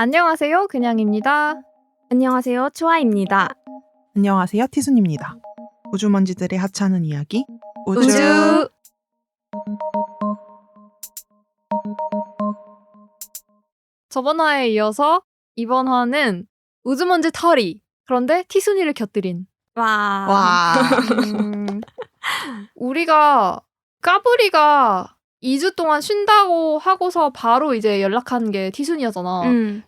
안녕하세요, 그냥입니다. 안녕하세요, 초아입니다. 안녕하세요, 티순입니다. 우주먼지들의 하찮은 이야기 우주. 저번 화에 이어서 이번 화는 우주먼지 털이, 그런데 티순이를 곁들인. 와. 우리가 까불이가 2주 동안 쉰다고 하고서 바로 이제 연락한 게 티순이었잖아.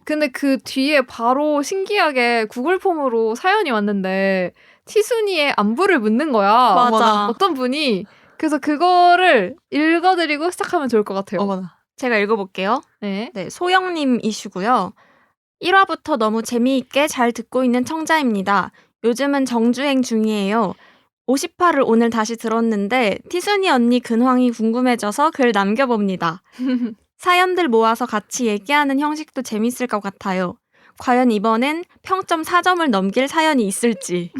근데 그 뒤에 바로 신기하게 구글 폼으로 사연이 왔는데 티순이의 안부를 묻는 거야. 맞아. 어떤 분이. 그래서 그거를 읽어드리고 시작하면 좋을 것 같아요. 어머나. 제가 읽어볼게요. 네. 네, 소영님 이슈고요. 1화부터 너무 재미있게 잘 듣고 있는 청자입니다. 요즘은 정주행 중이에요. 50화를 오늘 다시 들었는데 티순이 언니 근황이 궁금해져서 글 남겨봅니다. 사연들 모아서 같이 얘기하는 형식도 재밌을 것 같아요. 과연 이번엔 평점 4점을 넘길 사연이 있을지.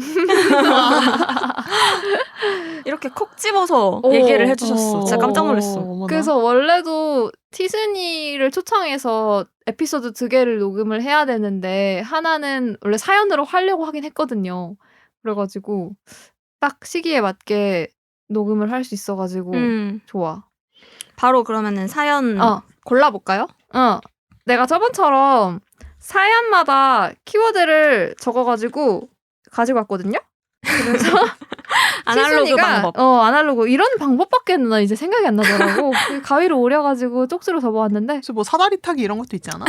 이렇게 콕 집어서 얘기를 해주셨어. 진짜 깜짝 놀랐어. 어머나. 그래서 원래도 티순이를 초청해서 에피소드 2개를 녹음을 해야 되는데 하나는 원래 사연으로 하려고 하긴 했거든요. 그래가지고 딱 시기에 맞게 녹음을 할 수 있어가지고 좋아. 바로 그러면은 사연 골라볼까요? 내가 저번처럼 사연마다 키워드를 적어가지고 가지고 왔거든요. 그래서 아날로그 티순이가, 방법. 아날로그 이런 방법밖에 나 이제 생각이 안 나더라고. 가위로 오려가지고 쪽지로 접어왔는데 혹시 뭐 사다리 타기 이런 것도 있지 않아?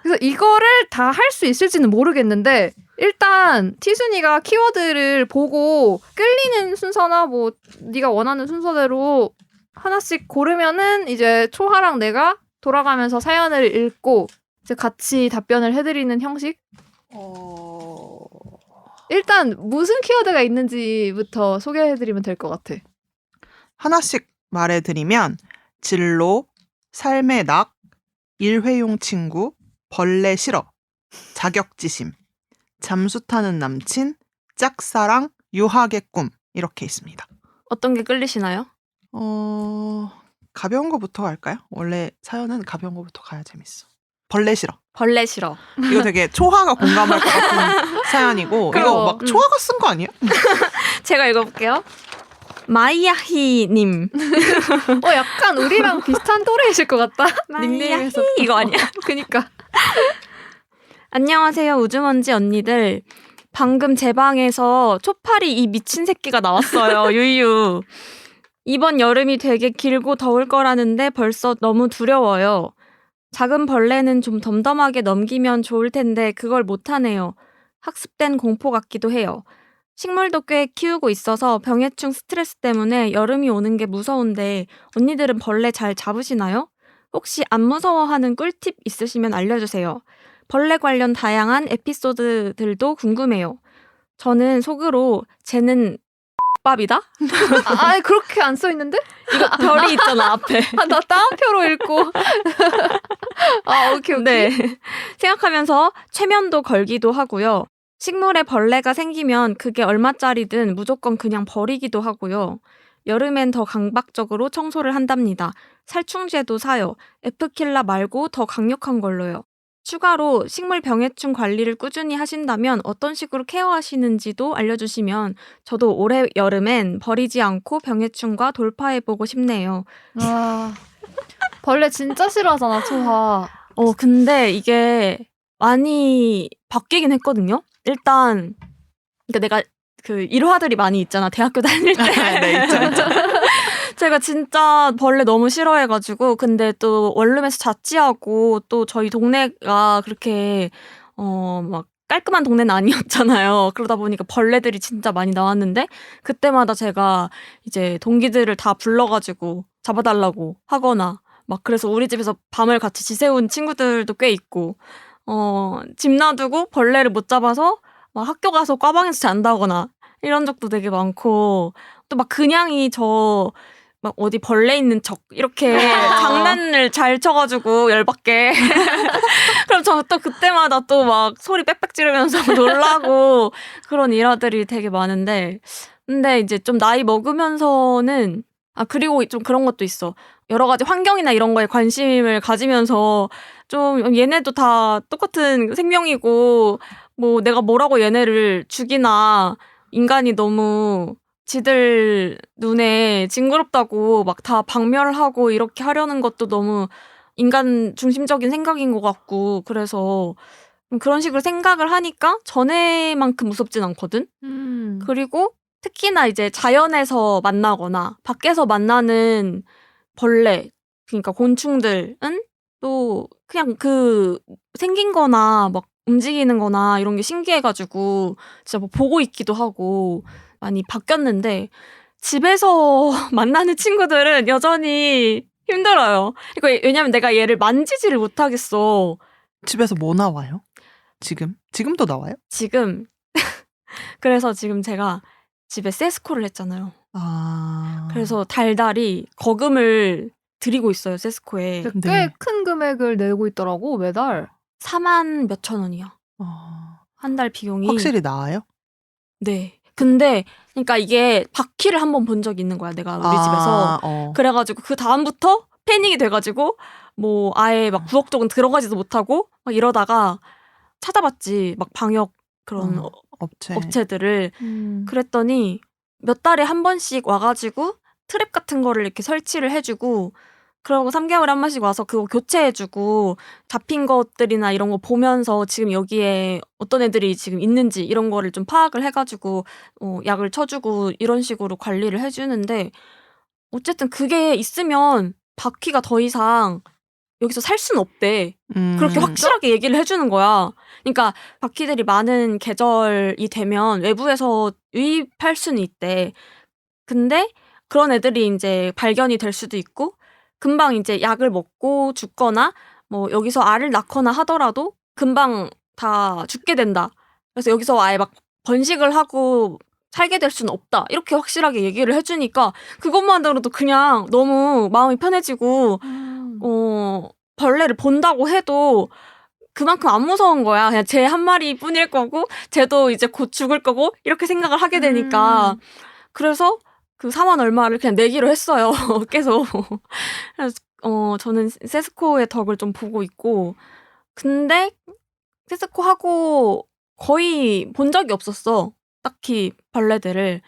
그래서 이거를 다 할 수 있을지는 모르겠는데 일단 티순이가 키워드를 보고 끌리는 순서나 뭐 네가 원하는 순서대로 하나씩 고르면은 이제 초하랑 내가 돌아가면서 사연을 읽고 이제 같이 답변을 해드리는 형식? 일단 무슨 키워드가 있는지부터 소개해드리면 될 것 같아. 하나씩 말해드리면 진로, 삶의 낙, 일회용 친구, 벌레 싫어, 자격지심, 잠수 타는 남친, 짝사랑, 유학의 꿈 이렇게 있습니다. 어떤 게 끌리시나요? 가벼운 거부터 갈까요? 원래 사연은 가벼운 거부터 가야 재밌어. 벌레 싫어. 벌레 싫어. 이거 되게 초하가 공감할 것 같은 사연이고 이거 막 초하가 쓴 거 아니에요? 제가 읽어볼게요. 마이야히님. 약간 우리랑 비슷한 또래이실 것 같다. 닉네임에서. 이거 아니야? 그니까. 안녕하세요, 우주먼지 언니들. 방금 제 방에서 초파리 이 미친 새끼가 나왔어요. 유유. 이번 여름이 되게 길고 더울 거라는데 벌써 너무 두려워요. 작은 벌레는 좀 덤덤하게 넘기면 좋을 텐데 그걸 못하네요. 학습된 공포 같기도 해요. 식물도 꽤 키우고 있어서 병해충 스트레스 때문에 여름이 오는 게 무서운데 언니들은 벌레 잘 잡으시나요? 혹시 안 무서워하는 꿀팁 있으시면 알려주세요. 벌레 관련 다양한 에피소드들도 궁금해요. 저는 속으로 쟤는 밥이다? 그렇게 안 써있는데? 이거 별이 있잖아 앞에. 나 따옴표로 읽고. 오케이. 네. 생각하면서 최면도 걸기도 하고요. 식물에 벌레가 생기면 그게 얼마짜리든 무조건 그냥 버리기도 하고요. 여름엔 더 강박적으로 청소를 한답니다. 살충제도 사요. 에프킬라 말고 더 강력한 걸로요. 추가로 식물 병해충 관리를 꾸준히 하신다면 어떤 식으로 케어하시는지도 알려주시면 저도 올해 여름엔 버리지 않고 병해충과 돌파해보고 싶네요. 벌레 진짜 싫어하잖아, 초하. 근데 이게 많이 바뀌긴 했거든요. 일단 그러니까 내가 그 일화들이 많이 있잖아, 대학교 다닐 때. 네, 있죠. 제가 진짜 벌레 너무 싫어해가지고 근데 또 원룸에서 자취하고 또 저희 동네가 그렇게 막 깔끔한 동네는 아니었잖아요. 그러다 보니까 벌레들이 진짜 많이 나왔는데 그때마다 제가 이제 동기들을 다 불러가지고 잡아달라고 하거나 막 그래서 우리 집에서 밤을 같이 지새운 친구들도 꽤 있고 집 놔두고 벌레를 못 잡아서 막 학교 가서 과방에서 잔다거나 이런 적도 되게 많고 또 막 그냥이 저 막 어디 벌레 있는 척 이렇게 장난을 잘 쳐가지고 열받게 그럼 저 또 그때마다 또 막 소리 빽빽 지르면서 놀라고 그런 일화들이 되게 많은데 근데 이제 좀 나이 먹으면서는 그리고 좀 그런 것도 있어. 여러 가지 환경이나 이런 거에 관심을 가지면서 좀 얘네도 다 똑같은 생명이고 뭐 내가 뭐라고 얘네를 죽이나 인간이 너무 지들 눈에 징그럽다고 막 다 박멸하고 이렇게 하려는 것도 너무 인간 중심적인 생각인 것 같고 그래서 좀 그런 식으로 생각을 하니까 전에만큼 무섭진 않거든. 그리고 특히나 이제 자연에서 만나거나 밖에서 만나는 벌레, 그러니까 곤충들은 또 그냥 그 생긴 거나 막 움직이는 거나 이런 게 신기해가지고 진짜 뭐 보고 있기도 하고 많이 바뀌었는데 집에서 만나는 친구들은 여전히 힘들어요. 그러니까 왜냐면 내가 얘를 만지지를 못하겠어. 집에서 뭐 나와요? 지금도 나와요? 지금 그래서 지금 제가 집에 세스코를 했잖아요. 그래서 달달이 거금을 들이고 있어요, 세스코에. 근데 네. 꽤 큰 금액을 내고 있더라고 매달. 4만 몇천 원이야. 한 달 비용이. 확실히 나아요? 네. 근데 그러니까 이게 바퀴를 한번 본 적이 있는 거야, 내가 우리 집에서. 그래가지고 그 다음부터 패닉이 돼가지고 뭐 아예 막 구역쪽은 들어가지도 못하고 막 이러다가 찾아봤지. 막 방역 그런 업체들을. 그랬더니 몇 달에 한 번씩 와가지고 트랩 같은 거를 이렇게 설치를 해주고 그러고 3개월에 한 번씩 와서 그거 교체해주고 잡힌 것들이나 이런 거 보면서 지금 여기에 어떤 애들이 지금 있는지 이런 거를 좀 파악을 해가지고 약을 쳐주고 이런 식으로 관리를 해주는데 어쨌든 그게 있으면 바퀴가 더 이상 여기서 살 수는 없대. 그렇게 확실하게 얘기를 해주는 거야. 그러니까 바퀴들이 많은 계절이 되면 외부에서 유입할 수는 있대. 근데 그런 애들이 이제 발견이 될 수도 있고 금방 이제 약을 먹고 죽거나 뭐 여기서 알을 낳거나 하더라도 금방 다 죽게 된다. 그래서 여기서 아예 막 번식을 하고 살게 될 수는 없다. 이렇게 확실하게 얘기를 해주니까 그것만으로도 그냥 너무 마음이 편해지고 벌레를 본다고 해도 그만큼 안 무서운 거야. 그냥 쟤 한 마리뿐일 거고 쟤도 이제 곧 죽을 거고 이렇게 생각을 하게 되니까 그래서 그 4만 얼마를 그냥 내기로 했어요. 계속. 그래서 저는 세스코의 덕을 좀 보고 있고 근데 세스코 하고 거의 본 적이 없었어. 딱히 벌레들을.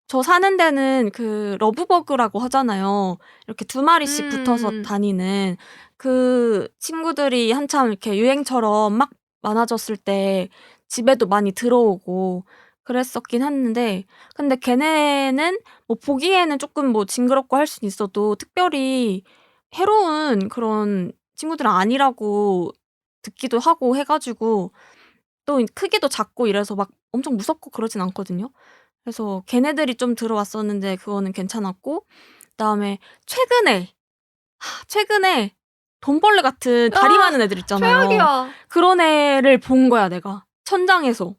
저 사는 데는 그 러브버그라고 하잖아요. 이렇게 2마리씩 붙어서 다니는 그 친구들이 한참 이렇게 유행처럼 막 많아졌을 때 집에도 많이 들어오고 그랬었긴 했는데 근데 걔네는 뭐 보기에는 조금 뭐 징그럽고 할 수는 있어도 특별히 해로운 그런 친구들은 아니라고 듣기도 하고 해가지고 또 크기도 작고 이래서 막 엄청 무섭고 그러진 않거든요. 그래서 걔네들이 좀 들어왔었는데 그거는 괜찮았고 그다음에 최근에 돈벌레 같은 다리 많은 애들 있잖아요. 최악이야. 그런 애를 본 거야 내가 천장에서.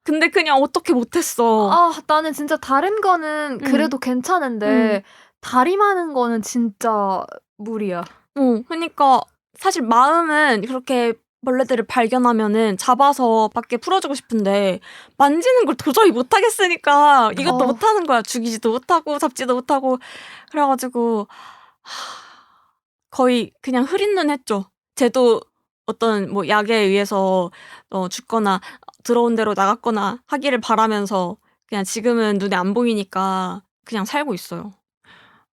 근데 그냥 어떻게 못했어. 나는 진짜 다른 거는 그래도 괜찮은데 다리 많은 거는 진짜 무리야. 그러니까 사실 마음은 그렇게 벌레들을 발견하면은 잡아서 밖에 풀어주고 싶은데 만지는 걸 도저히 못하겠으니까 이것도 못하는 거야. 죽이지도 못하고 잡지도 못하고 그래가지고 거의 그냥 흐린 눈 했죠. 쟤도 어떤 뭐 약에 의해서 죽거나 들어온 대로 나갔거나 하기를 바라면서 그냥 지금은 눈에 안 보이니까 그냥 살고 있어요.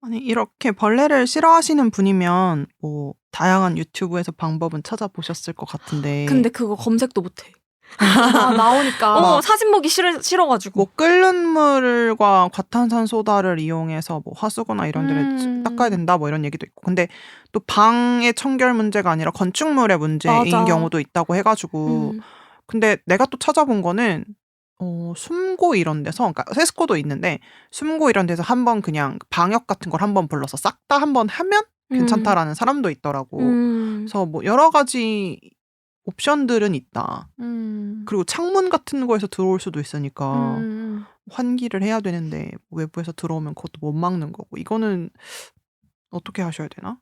아니 이렇게 벌레를 싫어하시는 분이면 뭐 다양한 유튜브에서 방법은 찾아보셨을 것 같은데 근데 그거 검색도 못해. 나오니까. 사진 보기 싫어가지고. 뭐 끓는 물과 과탄산소다를 이용해서 뭐 하수구나 이런 데를 닦아야 된다 뭐 이런 얘기도 있고 근데 또 방의 청결 문제가 아니라 건축물의 문제인 맞아. 경우도 있다고 해가지고 근데 내가 또 찾아본 거는 숨고 이런 데서 그러니까 세스코도 있는데 숨고 이런 데서 한번 그냥 방역 같은 걸 한번 불러서 싹 다 한번 하면 괜찮다라는 사람도 있더라고. 그래서 뭐 여러 가지 옵션들은 있다. 그리고 창문 같은 거에서 들어올 수도 있으니까 환기를 해야 되는데 외부에서 들어오면 그것도 못 막는 거고 이거는 어떻게 하셔야 되나?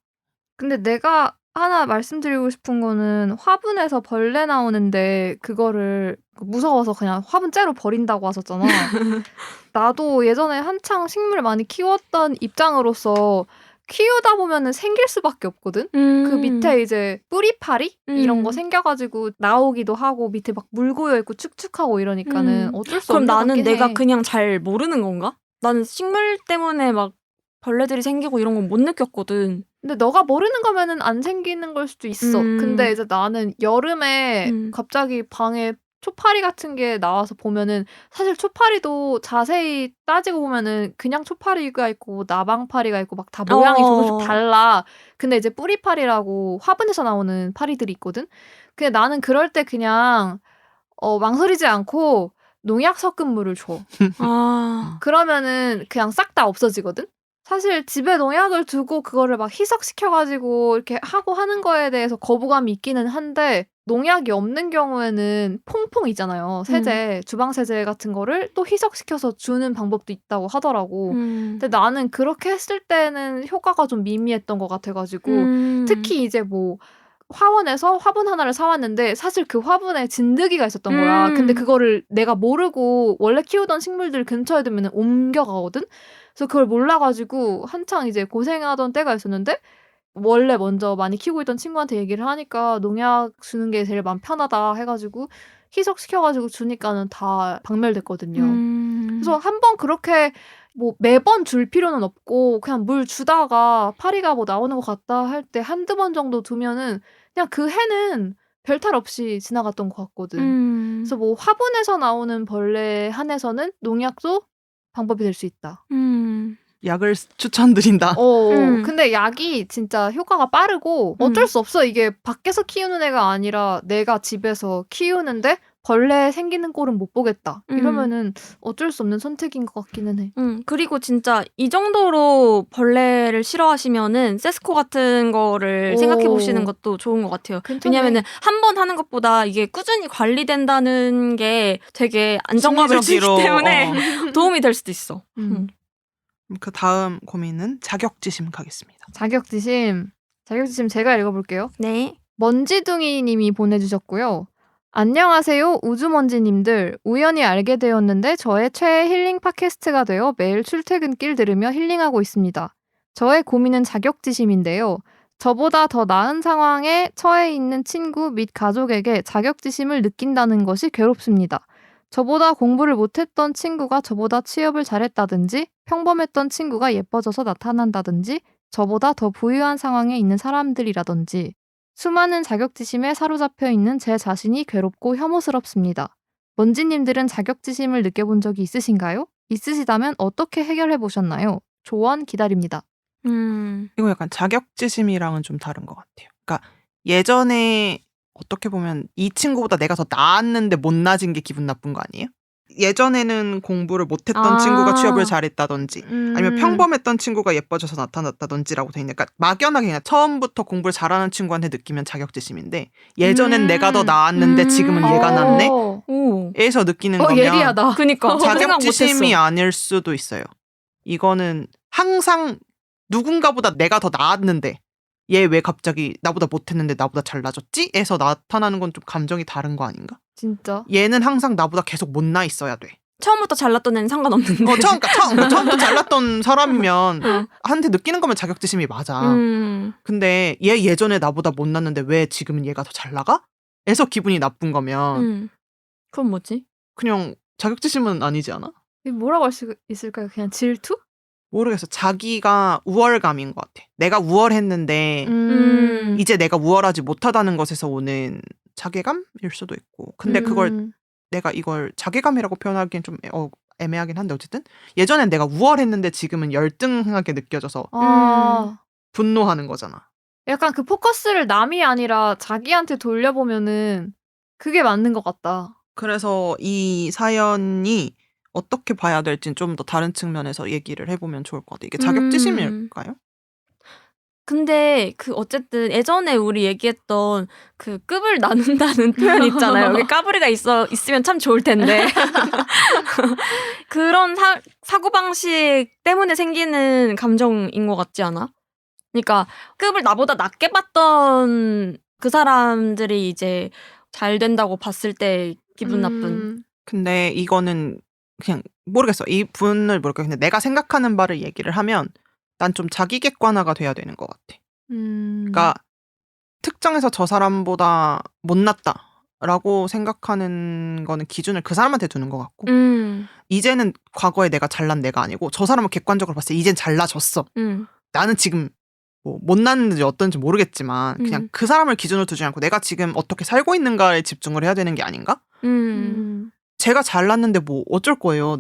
근데 내가 하나 말씀드리고 싶은 거는 화분에서 벌레 나오는데 그거를 무서워서 그냥 화분 째로 버린다고 하셨잖아. 나도 예전에 한창 식물 많이 키웠던 입장으로서 키우다 보면은 생길 수밖에 없거든. 그 밑에 이제 뿌리파리 이런 거 생겨가지고 나오기도 하고 밑에 막 물 고여 있고 축축하고 이러니까는 어쩔 수 그럼 없는 것 나는 같긴 내가 해. 그냥 잘 모르는 건가? 나는 식물 때문에 막 벌레들이 생기고 이런 건 못 느꼈거든. 근데 너가 모르는 거면은 안 생기는 걸 수도 있어. 근데 이제 나는 여름에 갑자기 방에 초파리 같은 게 나와서 보면은 사실 초파리도 자세히 따지고 보면은 그냥 초파리가 있고 나방파리가 있고 막 다 모양이 조금씩 달라. 근데 이제 뿌리파리라고 화분에서 나오는 파리들이 있거든. 근데 나는 그럴 때 그냥 망설이지 않고 농약 섞은 물을 줘. 그러면은 그냥 싹 다 없어지거든. 사실 집에 농약을 두고 그거를 막 희석시켜가지고 이렇게 하고 하는 거에 대해서 거부감이 있기는 한데 농약이 없는 경우에는 퐁퐁 있잖아요. 세제, 주방 세제 같은 거를 또 희석시켜서 주는 방법도 있다고 하더라고. 근데 나는 그렇게 했을 때는 효과가 좀 미미했던 것 같아가지고 특히 이제 뭐 화원에서 화분 하나를 사왔는데 사실 그 화분에 진드기가 있었던 거야. 근데 그거를 내가 모르고 원래 키우던 식물들 근처에 두면 옮겨가거든? 그래서 그걸 몰라가지고 한창 이제 고생하던 때가 있었는데 원래 먼저 많이 키우고 있던 친구한테 얘기를 하니까 농약 주는 게 제일 마음 편하다 해가지고 희석시켜가지고 주니까는 다 박멸됐거든요. 그래서 한번 그렇게 뭐 매번 줄 필요는 없고 그냥 물 주다가 파리가 뭐 나오는 것 같다 할 때 한두 번 정도 두면은 그냥 그 해는 별탈 없이 지나갔던 것 같거든. 그래서 뭐 화분에서 나오는 벌레 한해서는 농약도 방법이 될 수 있다. 약을 추천드린다. 근데 약이 진짜 효과가 빠르고 어쩔 수 없어. 이게 밖에서 키우는 애가 아니라 내가 집에서 키우는데 벌레 생기는 꼴은 못 보겠다. 이러면은 어쩔 수 없는 선택인 것 같기는 해. 그리고 진짜 이 정도로 벌레를 싫어하시면은 세스코 같은 거를 생각해 보시는 것도 좋은 것 같아요. 괜찮네. 왜냐면은 한 번 하는 것보다 이게 꾸준히 관리된다는 게 되게 안정감을 주기 심리적으로, 때문에 도움이 될 수도 있어. 그 다음 고민은 자격지심 가겠습니다. 자격지심 제가 읽어볼게요. 네. 먼지둥이님이 보내주셨고요. 안녕하세요 우주먼지님들. 우연히 알게 되었는데 저의 최애 힐링 팟캐스트가 되어 매일 출퇴근길 들으며 힐링하고 있습니다. 저의 고민은 자격지심인데요. 저보다 더 나은 상황에 처해 있는 친구 및 가족에게 자격지심을 느낀다는 것이 괴롭습니다. 저보다 공부를 못했던 친구가 저보다 취업을 잘했다든지 평범했던 친구가 예뻐져서 나타난다든지 저보다 더 부유한 상황에 있는 사람들이라든지 수많은 자격지심에 사로잡혀 있는 제 자신이 괴롭고 혐오스럽습니다. 먼지님들은 자격지심을 느껴본 적이 있으신가요? 있으시다면 어떻게 해결해 보셨나요? 조언 기다립니다. 이거 약간 자격지심이랑은 좀 다른 것 같아요. 그러니까 예전에 어떻게 보면 이 친구보다 내가 더 나았는데 못 나진 게 기분 나쁜 거 아니에요? 예전에는 공부를 못했던 친구가 취업을 잘했다든지 아니면 평범했던 친구가 예뻐져서 나타났다든지라고 돼 있는, 그러니까 막연하게 그냥 처음부터 공부를 잘하는 친구한테 느끼면 자격지심인데 예전엔 내가 더 나았는데 지금은 얘가 낫네? 에서 느끼는 거면 예리하다. 그니까 자격지심이 아닐 수도 있어요. 이거는 항상 누군가보다 내가 더 나았는데 얘 왜 갑자기 나보다 못했는데 나보다 잘나졌지? 에서 나타나는 건 좀 감정이 다른 거 아닌가? 진짜? 얘는 항상 나보다 계속 못나 있어야 돼. 처음부터 잘났던 애는 상관없는데. 처음부터 잘났던 사람이면 한테 느끼는 거면 자격지심이 맞아. 근데 얘 예전에 나보다 못났는데 왜 지금은 얘가 더 잘 나가? 에서 기분이 나쁜 거면 그건 뭐지? 그냥 자격지심은 아니지 않아? 뭐라고 할 수 있을까요? 그냥 질투? 모르겠어. 자기가 우월감인 것 같아. 내가 우월했는데 이제 내가 우월하지 못하다는 것에서 오는 자괴감일 수도 있고. 근데 그걸 내가 이걸 자괴감이라고 표현하기엔 좀 애매하긴 한데 어쨌든 예전엔 내가 우월했는데 지금은 열등하게 느껴져서 분노하는 거잖아. 약간 그 포커스를 남이 아니라 자기한테 돌려보면은 그게 맞는 것 같다. 그래서 이 사연이 어떻게 봐야 될지는 좀 더 다른 측면에서 얘기를 해보면 좋을 것 같아요. 이게 자격지심일까요? 근데 그 어쨌든 예전에 우리 얘기했던 그 급을 나눈다는 표현 있잖아요. 여기 까불이가 있으면 참 좋을 텐데. 그런 사고방식 때문에 생기는 감정인 것 같지 않아? 그러니까 급을 나보다 낮게 봤던 그 사람들이 이제 잘 된다고 봤을 때 기분 나쁜. 근데 이거는 그냥 모르겠어. 이 분을 모르겠어. 근데 내가 생각하는 바를 얘기를 하면 난 좀 자기 객관화가 돼야 되는 것 같아. 그러니까 특정해서 저 사람보다 못났다라고 생각하는 거는 기준을 그 사람한테 두는 것 같고 이제는 과거에 내가 잘난 내가 아니고 저 사람은 객관적으로 봤을 때 이젠 잘나졌어. 나는 지금 뭐 못났는지 어떤지 모르겠지만 그냥 그 사람을 기준으로 두지 않고 내가 지금 어떻게 살고 있는가에 집중을 해야 되는 게 아닌가? 제가 잘났는데 뭐 어쩔 거예요.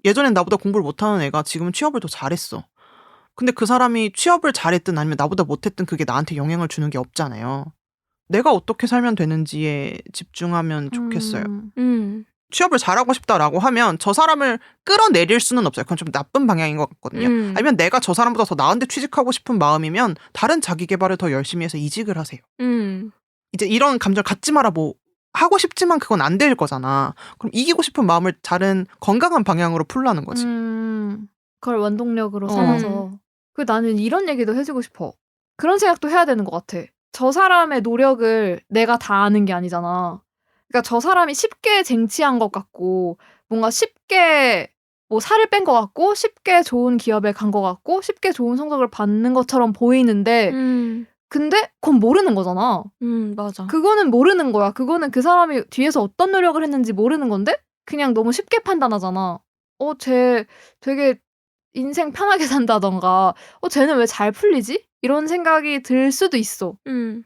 예전엔 나보다 공부를 못하는 애가 지금은 취업을 더 잘했어. 근데 그 사람이 취업을 잘했든 아니면 나보다 못했든 그게 나한테 영향을 주는 게 없잖아요. 내가 어떻게 살면 되는지에 집중하면 좋겠어요. 취업을 잘하고 싶다라고 하면 저 사람을 끌어내릴 수는 없어요. 그건 좀 나쁜 방향인 것 같거든요. 아니면 내가 저 사람보다 더 나은데 취직하고 싶은 마음이면 다른 자기 개발을 더 열심히 해서 이직을 하세요. 이제 이런 감정을 갖지 마라. 뭐 하고 싶지만 그건 안 될 거잖아. 그럼 이기고 싶은 마음을 다른 건강한 방향으로 풀라는 거지. 그걸 원동력으로 삼아서. 나는 이런 얘기도 해주고 싶어. 그런 생각도 해야 되는 것 같아. 저 사람의 노력을 내가 다 아는 게 아니잖아. 그러니까 저 사람이 쉽게 쟁취한 것 같고 뭔가 쉽게 뭐 살을 뺀 것 같고 쉽게 좋은 기업에 간 것 같고 쉽게 좋은 성적을 받는 것처럼 보이는데 근데 그건 모르는 거잖아. 맞아. 그거는 모르는 거야. 그거는 그 사람이 뒤에서 어떤 노력을 했는지 모르는 건데 그냥 너무 쉽게 판단하잖아. 쟤 되게 인생 편하게 산다던가 쟤는 왜 잘 풀리지? 이런 생각이 들 수도 있어.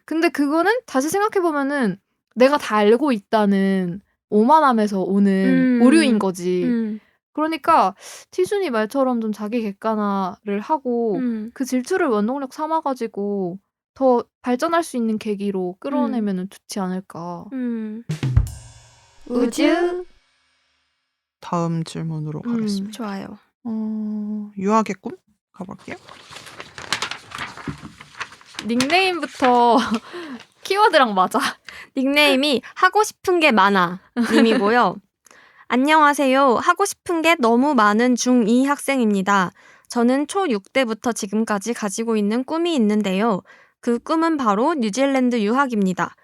근데 그거는 다시 생각해보면은 내가 다 알고 있다는 오만함에서 오는 오류인 거지. 그러니까 티순이 말처럼 좀 자기 객관화를 하고 그 질투를 원동력 삼아가지고 더 발전할 수 있는 계기로 끌어내면 좋지 않을까. 우주. 다음 질문으로 가겠습니다. 좋아요. 유학의 꿈? 가볼게요. 닉네임부터 키워드랑 맞아. 닉네임이 하고 싶은 게 많아 님이고요. 안녕하세요. 하고 싶은 게 너무 많은 중2 학생입니다. 저는 초6 때부터 지금까지 가지고 있는 꿈이 있는데요. 그 꿈은 바로 뉴질랜드 유학입니다.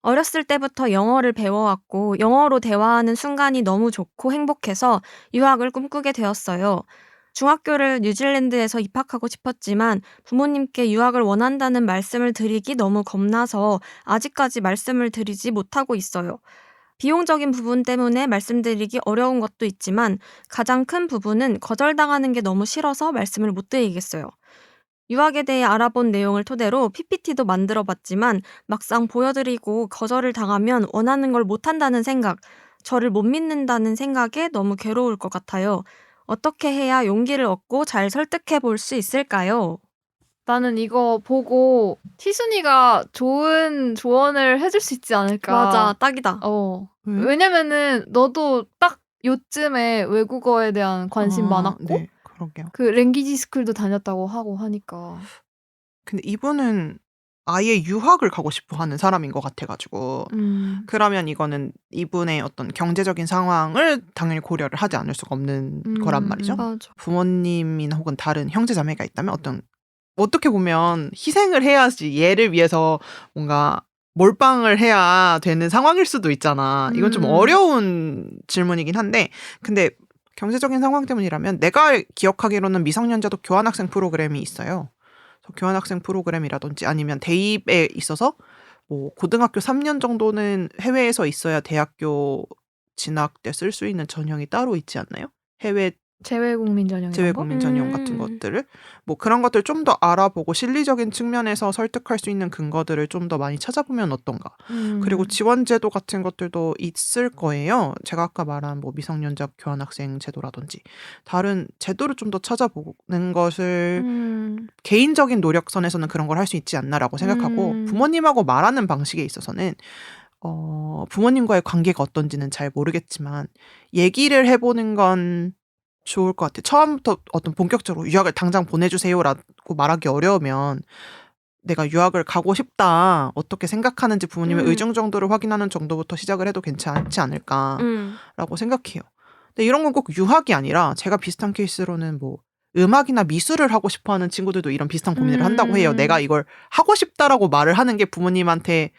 어렸을 때부터 영어를 배워왔고 영어로 대화하는 순간이 너무 좋고 행복해서 유학을 꿈꾸게 되었어요. 중학교를 뉴질랜드에서 입학하고 싶었지만 부모님께 유학을 원한다는 말씀을 드리기 너무 겁나서 아직까지 말씀을 드리지 못하고 있어요. 비용적인 부분 때문에 말씀드리기 어려운 것도 있지만 가장 큰 부분은 거절당하는 게 너무 싫어서 말씀을 못 드리겠어요. 유학에 대해 알아본 내용을 토대로 PPT도 만들어봤지만 막상 보여드리고 거절을 당하면 원하는 걸 못한다는 생각, 저를 못 믿는다는 생각에 너무 괴로울 것 같아요. 어떻게 해야 용기를 얻고 잘 설득해 볼 수 있을까요? 나는 이거 보고 티순이가 좋은 조언을 해줄 수 있지 않을까. 맞아, 딱이다. 왜냐면은 너도 딱 요쯤에 외국어에 대한 관심 많았고 네, 그러게요. 그 랭귀지 스쿨도 다녔다고 하고 하니까. 근데 이분은 아예 유학을 가고 싶어 하는 사람인 것 같아가지고 그러면 이거는 이분의 어떤 경제적인 상황을 당연히 고려를 하지 않을 수가 없는 거란 말이죠. 맞아. 부모님이나 혹은 다른 형제자매가 있다면 어떻게 보면 희생을 해야지 얘를 위해서 뭔가 몰빵을 해야 되는 상황일 수도 있잖아. 이건 좀 어려운 질문이긴 한데 근데 경제적인 상황 때문이라면 내가 기억하기로는 미성년자도 교환학생 프로그램이 있어요. 교환학생 프로그램이라든지 아니면 대입에 있어서 뭐 고등학교 3년 정도는 해외에서 있어야 대학교 진학 때 쓸 수 있는 전형이 따로 있지 않나요? 해외 재외국민 전형. 재외국민 전형 같은 것들을 뭐 그런 것들 좀 더 알아보고 실리적인 측면에서 설득할 수 있는 근거들을 좀 더 많이 찾아보면 어떤가. 그리고 지원 제도 같은 것들도 있을 거예요. 제가 아까 말한 뭐 미성년자 교환학생 제도라든지 다른 제도를 좀 더 찾아보는 것을 개인적인 노력선에서는 그런 걸 할 수 있지 않나라고 생각하고 부모님하고 말하는 방식에 있어서는 부모님과의 관계가 어떤지는 잘 모르겠지만 얘기를 해보는 건 좋을 것 같아요. 처음부터 어떤 본격적으로 유학을 당장 보내주세요라고 말하기 어려우면 내가 유학을 가고 싶다 어떻게 생각하는지 부모님의 의중 정도를 확인하는 정도부터 시작을 해도 괜찮지 않을까라고 생각해요. 근데 이런 건 꼭 유학이 아니라 제가 비슷한 케이스로는 뭐 음악이나 미술을 하고 싶어하는 친구들도 이런 비슷한 고민을 한다고 해요. 내가 이걸 하고 싶다라고 말을 하는 게 부모님한테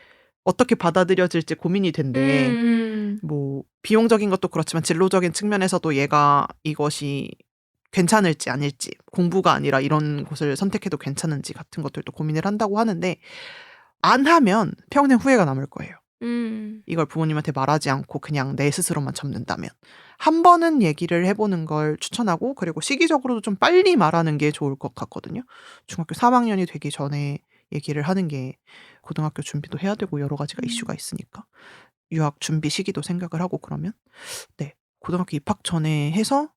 어떻게 받아들여질지 고민이 된대. 뭐 비용적인 것도 그렇지만 진로적인 측면에서도 얘가 이것이 괜찮을지 아닐지, 공부가 아니라 이런 곳을 선택해도 괜찮은지 같은 것들도 고민을 한다고 하는데, 안 하면 평생 후회가 남을 거예요. 이걸 부모님한테 말하지 않고 그냥 내 스스로만 접는다면. 한 번은 얘기를 해보는 걸 추천하고, 그리고 시기적으로도 좀 빨리 말하는 게 좋을 것 같거든요. 중학교 3학년이 되기 전에 얘기를 하는 게, 고등학교 준비도 해야 되고 여러 가지가 이슈가 있으니까 유학 준비 시기도 생각을 하고, 그러면 네, 고등학교 입학 전에 해서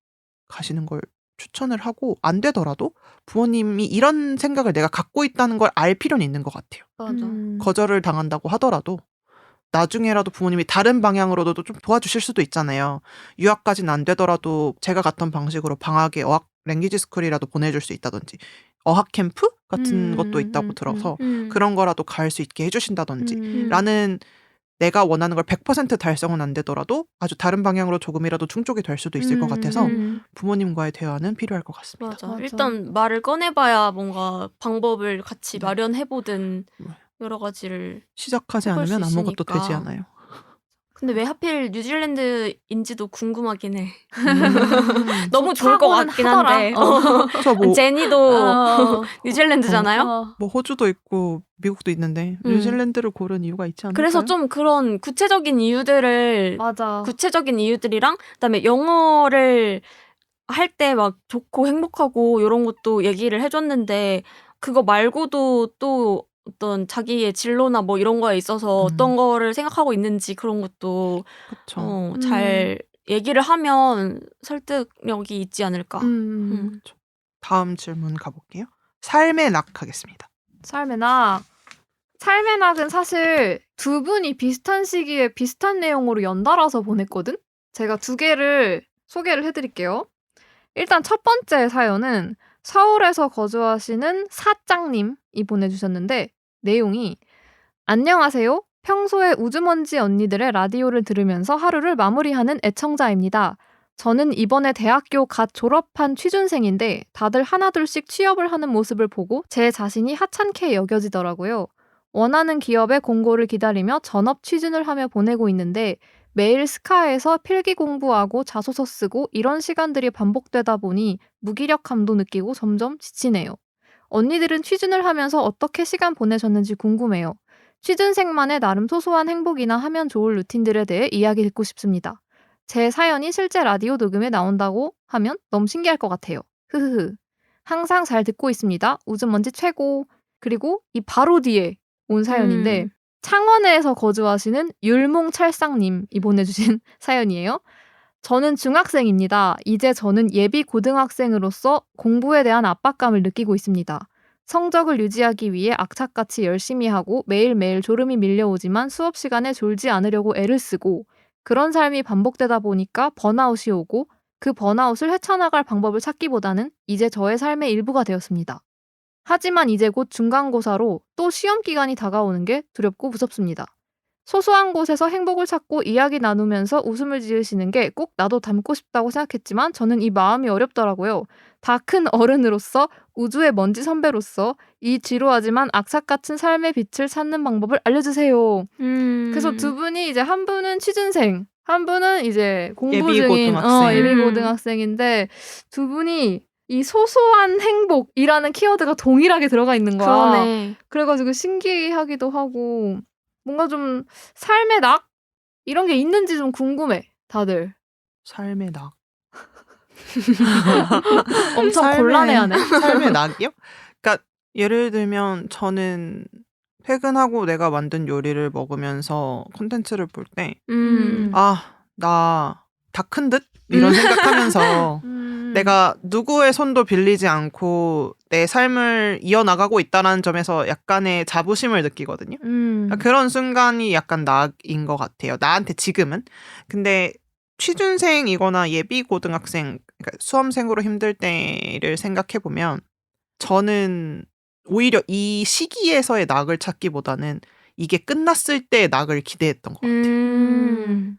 가시는 걸 추천을 하고, 안 되더라도 부모님이 이런 생각을 내가 갖고 있다는 걸 알 필요는 있는 것 같아요. 맞아. 거절을 당한다고 하더라도 나중에라도 부모님이 다른 방향으로도 좀 도와주실 수도 있잖아요. 유학까지는 안 되더라도 제가 갔던 방식으로 방학에 어학 랭귀지 스쿨이라도 보내줄 수 있다든지, 어학 캠프 같은 것도 있다고 들어서 그런 거라도 갈 수 있게 해주신다든지 라는, 내가 원하는 걸 100% 달성은 안 되더라도 아주 다른 방향으로 조금이라도 충족이 될 수도 있을 것 같아서 부모님과의 대화는 필요할 것 같습니다. 맞아. 맞아. 일단 말을 꺼내봐야 뭔가 방법을 같이 네. 마련해보든 네. 여러 가지를 시작하지 해볼 수 않으면 아무것도 있으니까. 되지 않아요. 근데 왜 하필 뉴질랜드인지도 궁금하긴 해. 음. 너무 좋을 것 좋다고는 같긴 하더라. 한데. 저 뭐, 제니도 뉴질랜드잖아요. 뭐 호주도 있고 미국도 있는데 뉴질랜드를 고른 이유가 있지 않을까요? 그래서 좀 그런 구체적인 이유들을 맞아. 구체적인 이유들이랑 그다음에 영어를 할 때 막 좋고 행복하고 이런 것도 얘기를 해줬는데, 그거 말고도 또 어떤 자기의 진로나 뭐 이런 거에 있어서 어떤 거를 생각하고 있는지 그런 것도 그쵸. 잘 얘기를 하면 설득력이 있지 않을까. 그쵸. 다음 질문 가볼게요. 삶의 낙 하겠습니다. 삶의 낙. 삶의 낙은 사실 두 분이 비슷한 시기에 비슷한 내용으로 연달아서 보냈거든? 제가 두 개를 소개를 해드릴게요. 일단 첫 번째 사연은 서울에서 거주하시는 사짱님이 보내주셨는데, 내용이 안녕하세요. 평소에 우주먼지 언니들의 라디오를 들으면서 하루를 마무리하는 애청자입니다. 저는 이번에 대학교 갓 졸업한 취준생인데 다들 하나둘씩 취업을 하는 모습을 보고 제 자신이 하찮게 여겨지더라고요. 원하는 기업의 공고를 기다리며 전업 취준을 하며 보내고 있는데 매일 스카에서 필기 공부하고 자소서 쓰고 이런 시간들이 반복되다 보니 무기력감도 느끼고 점점 지치네요. 언니들은 취준을 하면서 어떻게 시간 보내셨는지 궁금해요. 취준생만의 나름 소소한 행복이나 하면 좋을 루틴들에 대해 이야기 듣고 싶습니다. 제 사연이 실제 라디오 녹음에 나온다고 하면 너무 신기할 것 같아요. 흐흐흐. 항상 잘 듣고 있습니다. 우주먼지 최고. 그리고 이 바로 뒤에 온 사연인데 창원에서 거주하시는 율몽찰상님이 보내주신 사연이에요. 저는 중학생입니다. 이제 저는 예비 고등학생으로서 공부에 대한 압박감을 느끼고 있습니다. 성적을 유지하기 위해 악착같이 열심히 하고 매일매일 졸음이 밀려오지만 수업 시간에 졸지 않으려고 애를 쓰고, 그런 삶이 반복되다 보니까 번아웃이 오고 그 번아웃을 헤쳐나갈 방법을 찾기보다는 이제 저의 삶의 일부가 되었습니다. 하지만 이제 곧 중간고사로 또 시험 기간이 다가오는 게 두렵고 무섭습니다. 소소한 곳에서 행복을 찾고 이야기 나누면서 웃음을 지으시는 게 꼭 나도 닮고 싶다고 생각했지만 저는 이 마음이 어렵더라고요. 다 큰 어른으로서, 우주의 먼지 선배로서 이 지루하지만 악착 같은 삶의 빛을 찾는 방법을 알려주세요. 그래서 두 분이 이제 한 분은 취준생, 한 분은 이제 공부 예비 중인 고등학생. 예비 고등학생인데 두 분이 이 소소한 행복이라는 키워드가 동일하게 들어가 있는 거야. 그러네. 그래가지고 신기하기도 하고 뭔가 좀 삶의 낙? 이런 게 있는지 좀 궁금해, 다들. 삶의 낙. 엄청 삶의- 곤란해하네. 삶의 낙이요? 그러니까 예를 들면 저는 퇴근하고 내가 만든 요리를 먹으면서 콘텐츠를 볼 때 나 다 큰 듯? 이런 생각하면서 내가 누구의 손도 빌리지 않고 내 삶을 이어나가고 있다는 점에서 약간의 자부심을 느끼거든요. 그러니까 그런 순간이 약간 낙인 것 같아요. 나한테 지금은. 근데 취준생이거나 예비 고등학생, 그러니까 수험생으로 힘들 때를 생각해보면 저는 오히려 이 시기에서의 낙을 찾기보다는 이게 끝났을 때의 낙을 기대했던 것 같아요.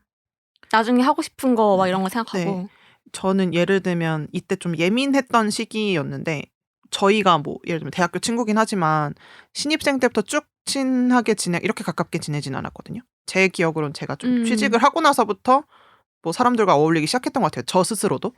나중에 하고 싶은 거 막 네. 이런 거 생각하고. 저는 예를 들면 이때 좀 예민했던 시기였는데 저희가 뭐 예를 들면 대학교 친구긴 하지만 신입생 때부터 쭉 친하게 이렇게 가깝게 지내진 않았거든요. 제 기억으로는 제가 좀 취직을 하고 나서부터 뭐 사람들과 어울리기 시작했던 것 같아요. 저 스스로도.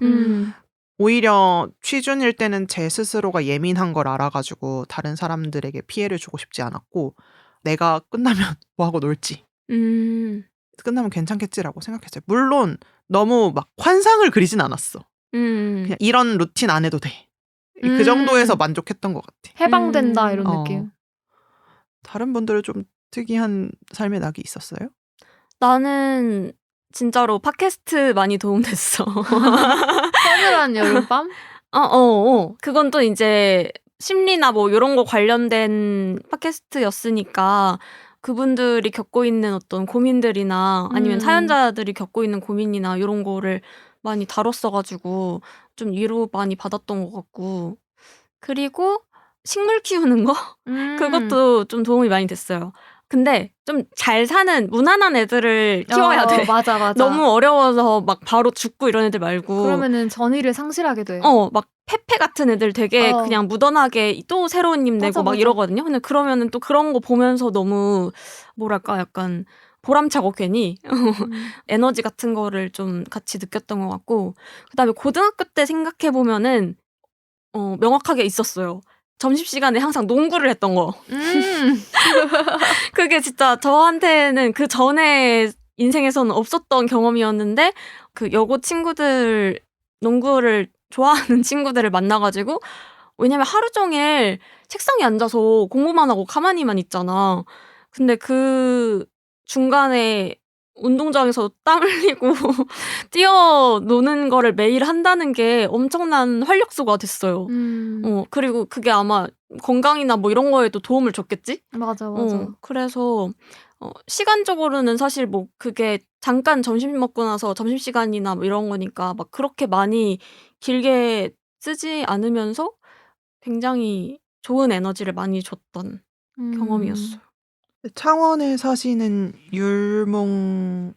오히려 취준일 때는 제 스스로가 예민한 걸 알아가지고 다른 사람들에게 피해를 주고 싶지 않았고 내가 끝나면 뭐하고 놀지. 끝나면 괜찮겠지라고 생각했어요. 물론 너무 막 환상을 그리진 않았어. 그냥 이런 루틴 안 해도 돼. 그 정도에서 만족했던 것 같아. 해방된다 이런 느낌. 다른 분들은 좀 특이한 삶의 낙이 있었어요? 나는 진짜로 팟캐스트 많이 도움됐어. 서늘한 여름밤? 그건 또 이제 심리나 뭐 이런 거 관련된 팟캐스트였으니까 그분들이 겪고 있는 어떤 고민들이나 아니면 사연자들이 겪고 있는 고민이나 이런 거를 많이 다뤘어가지고 좀 위로 많이 받았던 것 같고, 그리고 식물 키우는 거? 그것도 좀 도움이 많이 됐어요. 근데 좀 잘 사는 무난한 애들을 키워야 돼. 맞아. 너무 어려워서 막 바로 죽고 이런 애들 말고. 그러면은 전의를 상실하게 돼. 막 페페 같은 애들 되게 그냥 무던하게 또 새로운 잎 내고 막 이러거든요. 근데 그러면은 또 그런 거 보면서 너무 뭐랄까 약간 보람차고 괜히 에너지 같은 거를 좀 같이 느꼈던 것 같고, 그다음에 고등학교 때 생각해 보면은 명확하게 있었어요. 점심시간에 항상 농구를 했던 거. 그게 진짜 저한테는 그 전에 인생에서는 없었던 경험이었는데, 그 여고 친구들, 농구를 좋아하는 친구들을 만나가지고, 왜냐면 하루 종일 책상에 앉아서 공부만 하고 가만히만 있잖아. 근데 그 중간에 운동장에서 땀 흘리고 뛰어노는 거를 매일 한다는 게 엄청난 활력소가 됐어요. 그리고 그게 아마 건강이나 뭐 이런 거에도 도움을 줬겠지? 맞아. 그래서 시간적으로는 사실 뭐 그게 잠깐 점심 먹고 나서 점심시간이나 뭐 이런 거니까 막 그렇게 많이 길게 쓰지 않으면서 굉장히 좋은 에너지를 많이 줬던 경험이었어요. 창원에 사시는 율몽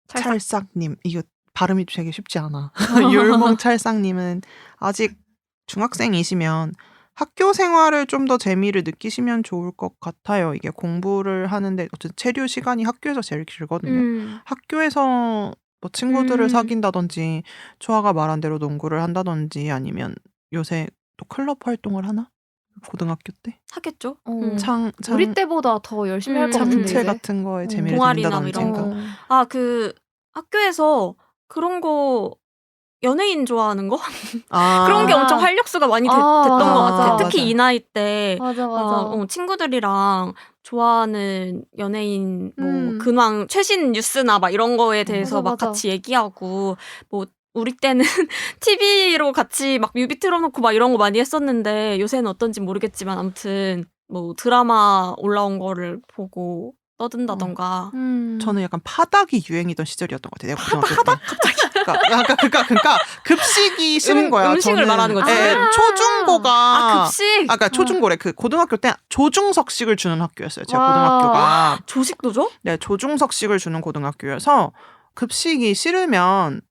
찰싹님, 이거 발음이 되게 쉽지 않아. 율몽 찰싹님은 아직 중학생이시면 학교 생활을 좀 더 재미를 느끼시면 좋을 것 같아요. 이게 공부를 하는데 어쨌든 체류 시간이 학교에서 제일 길거든요. 학교에서 뭐 친구들을 사귄다든지 초아가 말한 대로 농구를 한다든지 아니면 요새 또 클럽 활동을 하나? 고등학교 때? 하겠죠. 우리 때보다 더 열심히 할 것 같은데 창체 이제. 같은 거에 재미를 동아리나 뭐 든다든지. 이런 거. 그 학교에서 그런 거 연예인 좋아하는 거? 그런 게 엄청 활력소가 많이 됐던 것 같아. 특히 이 나이 때 맞아. 친구들이랑 좋아하는 연예인 뭐 근황 최신 뉴스나 막 이런 거에 대해서 막 같이 얘기하고, 뭐 우리 때는 TV로 같이 막 뮤비 틀어놓고 막 이런 거 많이 했었는데 요새는 어떤지 모르겠지만 아무튼 뭐 드라마 올라온 거를 보고 떠든다던가. 저는 약간 파닥이 유행이던 시절이었던 것 같아요. 파닥? 갑자기. 그러니까 급식이 싫은 거야. 음식을 저는, 말하는 거지. 초중고가 급식. 아까 초중고래. 그 고등학교 때 조중석식을 주는 학교였어요. 제가 고등학교가. 조식도 줘? 네, 조중석식을 주는 고등학교여서 급식이 싫으면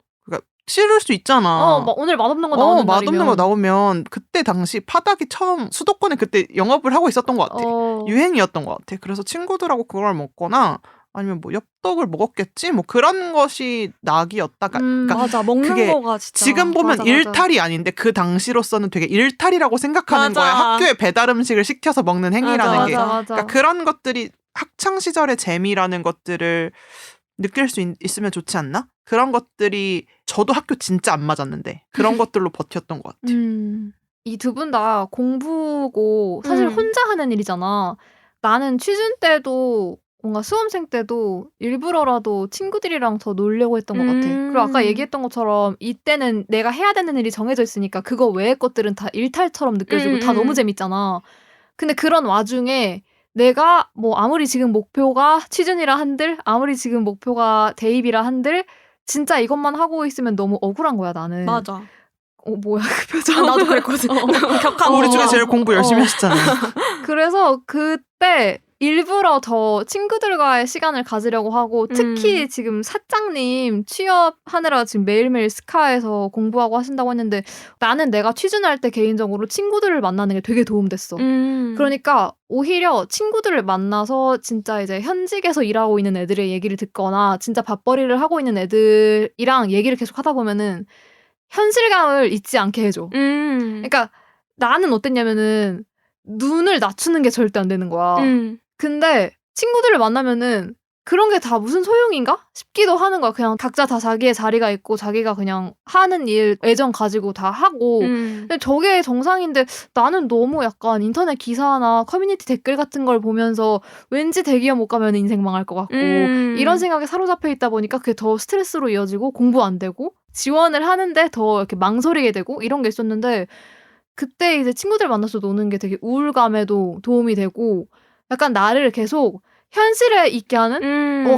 싫을 수 있잖아. 막 오늘 맛없는 거 나오는 날이면. 맛없는 거 나오면 그때 당시 파닥이 처음 수도권에 그때 영업을 하고 있었던 것 같아. 유행이었던 것 같아. 그래서 친구들하고 그걸 먹거나 아니면 뭐 엽떡을 먹었겠지? 뭐 그런 것이 낙이었다. 그러니까 맞아. 먹는 거가 진짜. 지금 보면 일탈이 아닌데 그 당시로서는 되게 일탈이라고 생각하는 거야. 학교에 배달 음식을 시켜서 먹는 행위라는 게. 그러니까 그런 것들이 학창 시절의 재미라는 것들을 느낄 수 있으면 좋지 않나? 그런 것들이 저도 학교 진짜 안 맞았는데 그런 것들로 버텼던 것 같아요. 이 두 분 다 공부고 사실 혼자 하는 일이잖아. 나는 취준 때도 뭔가 수험생 때도 일부러라도 친구들이랑 더 놀려고 했던 것 같아. 그리고 아까 얘기했던 것처럼 이때는 내가 해야 되는 일이 정해져 있으니까 그거 외의 것들은 다 일탈처럼 느껴지고 다 너무 재밌잖아. 근데 그런 와중에 내가 뭐 아무리 지금 목표가 취준이라 한들 아무리 지금 목표가 대입이라 한들 진짜 이것만 하고 있으면 너무 억울한 거야 나는. 맞아. 뭐야 그 표정. 나도 그랬거든. 우리 중에 제일 공부 열심히 하셨잖아요. 그래서 그때 일부러 더 친구들과의 시간을 가지려고 하고 특히 지금 사장님 취업하느라 지금 매일매일 스카에서 공부하고 하신다고 했는데 나는 내가 취준할 때 개인적으로 친구들을 만나는 게 되게 도움됐어. 그러니까 오히려 친구들을 만나서 진짜 이제 현직에서 일하고 있는 애들의 얘기를 듣거나 진짜 밥벌이를 하고 있는 애들이랑 얘기를 계속 하다 보면은 현실감을 잊지 않게 해줘. 그러니까 나는 어땠냐면은 눈을 낮추는 게 절대 안 되는 거야. 근데 친구들을 만나면은 그런 게 다 무슨 소용인가 싶기도 하는 거야. 그냥 각자 다 자기의 자리가 있고 자기가 그냥 하는 일 애정 가지고 다 하고 근데 저게 정상인데 나는 너무 약간 인터넷 기사나 커뮤니티 댓글 같은 걸 보면서 왠지 대기업 못 가면 인생 망할 것 같고 이런 생각에 사로잡혀 있다 보니까 그게 더 스트레스로 이어지고 공부 안 되고 지원을 하는데 더 이렇게 망설이게 되고 이런 게 있었는데 그때 이제 친구들 만나서 노는 게 되게 우울감에도 도움이 되고 약간 나를 계속 현실에 있게 하는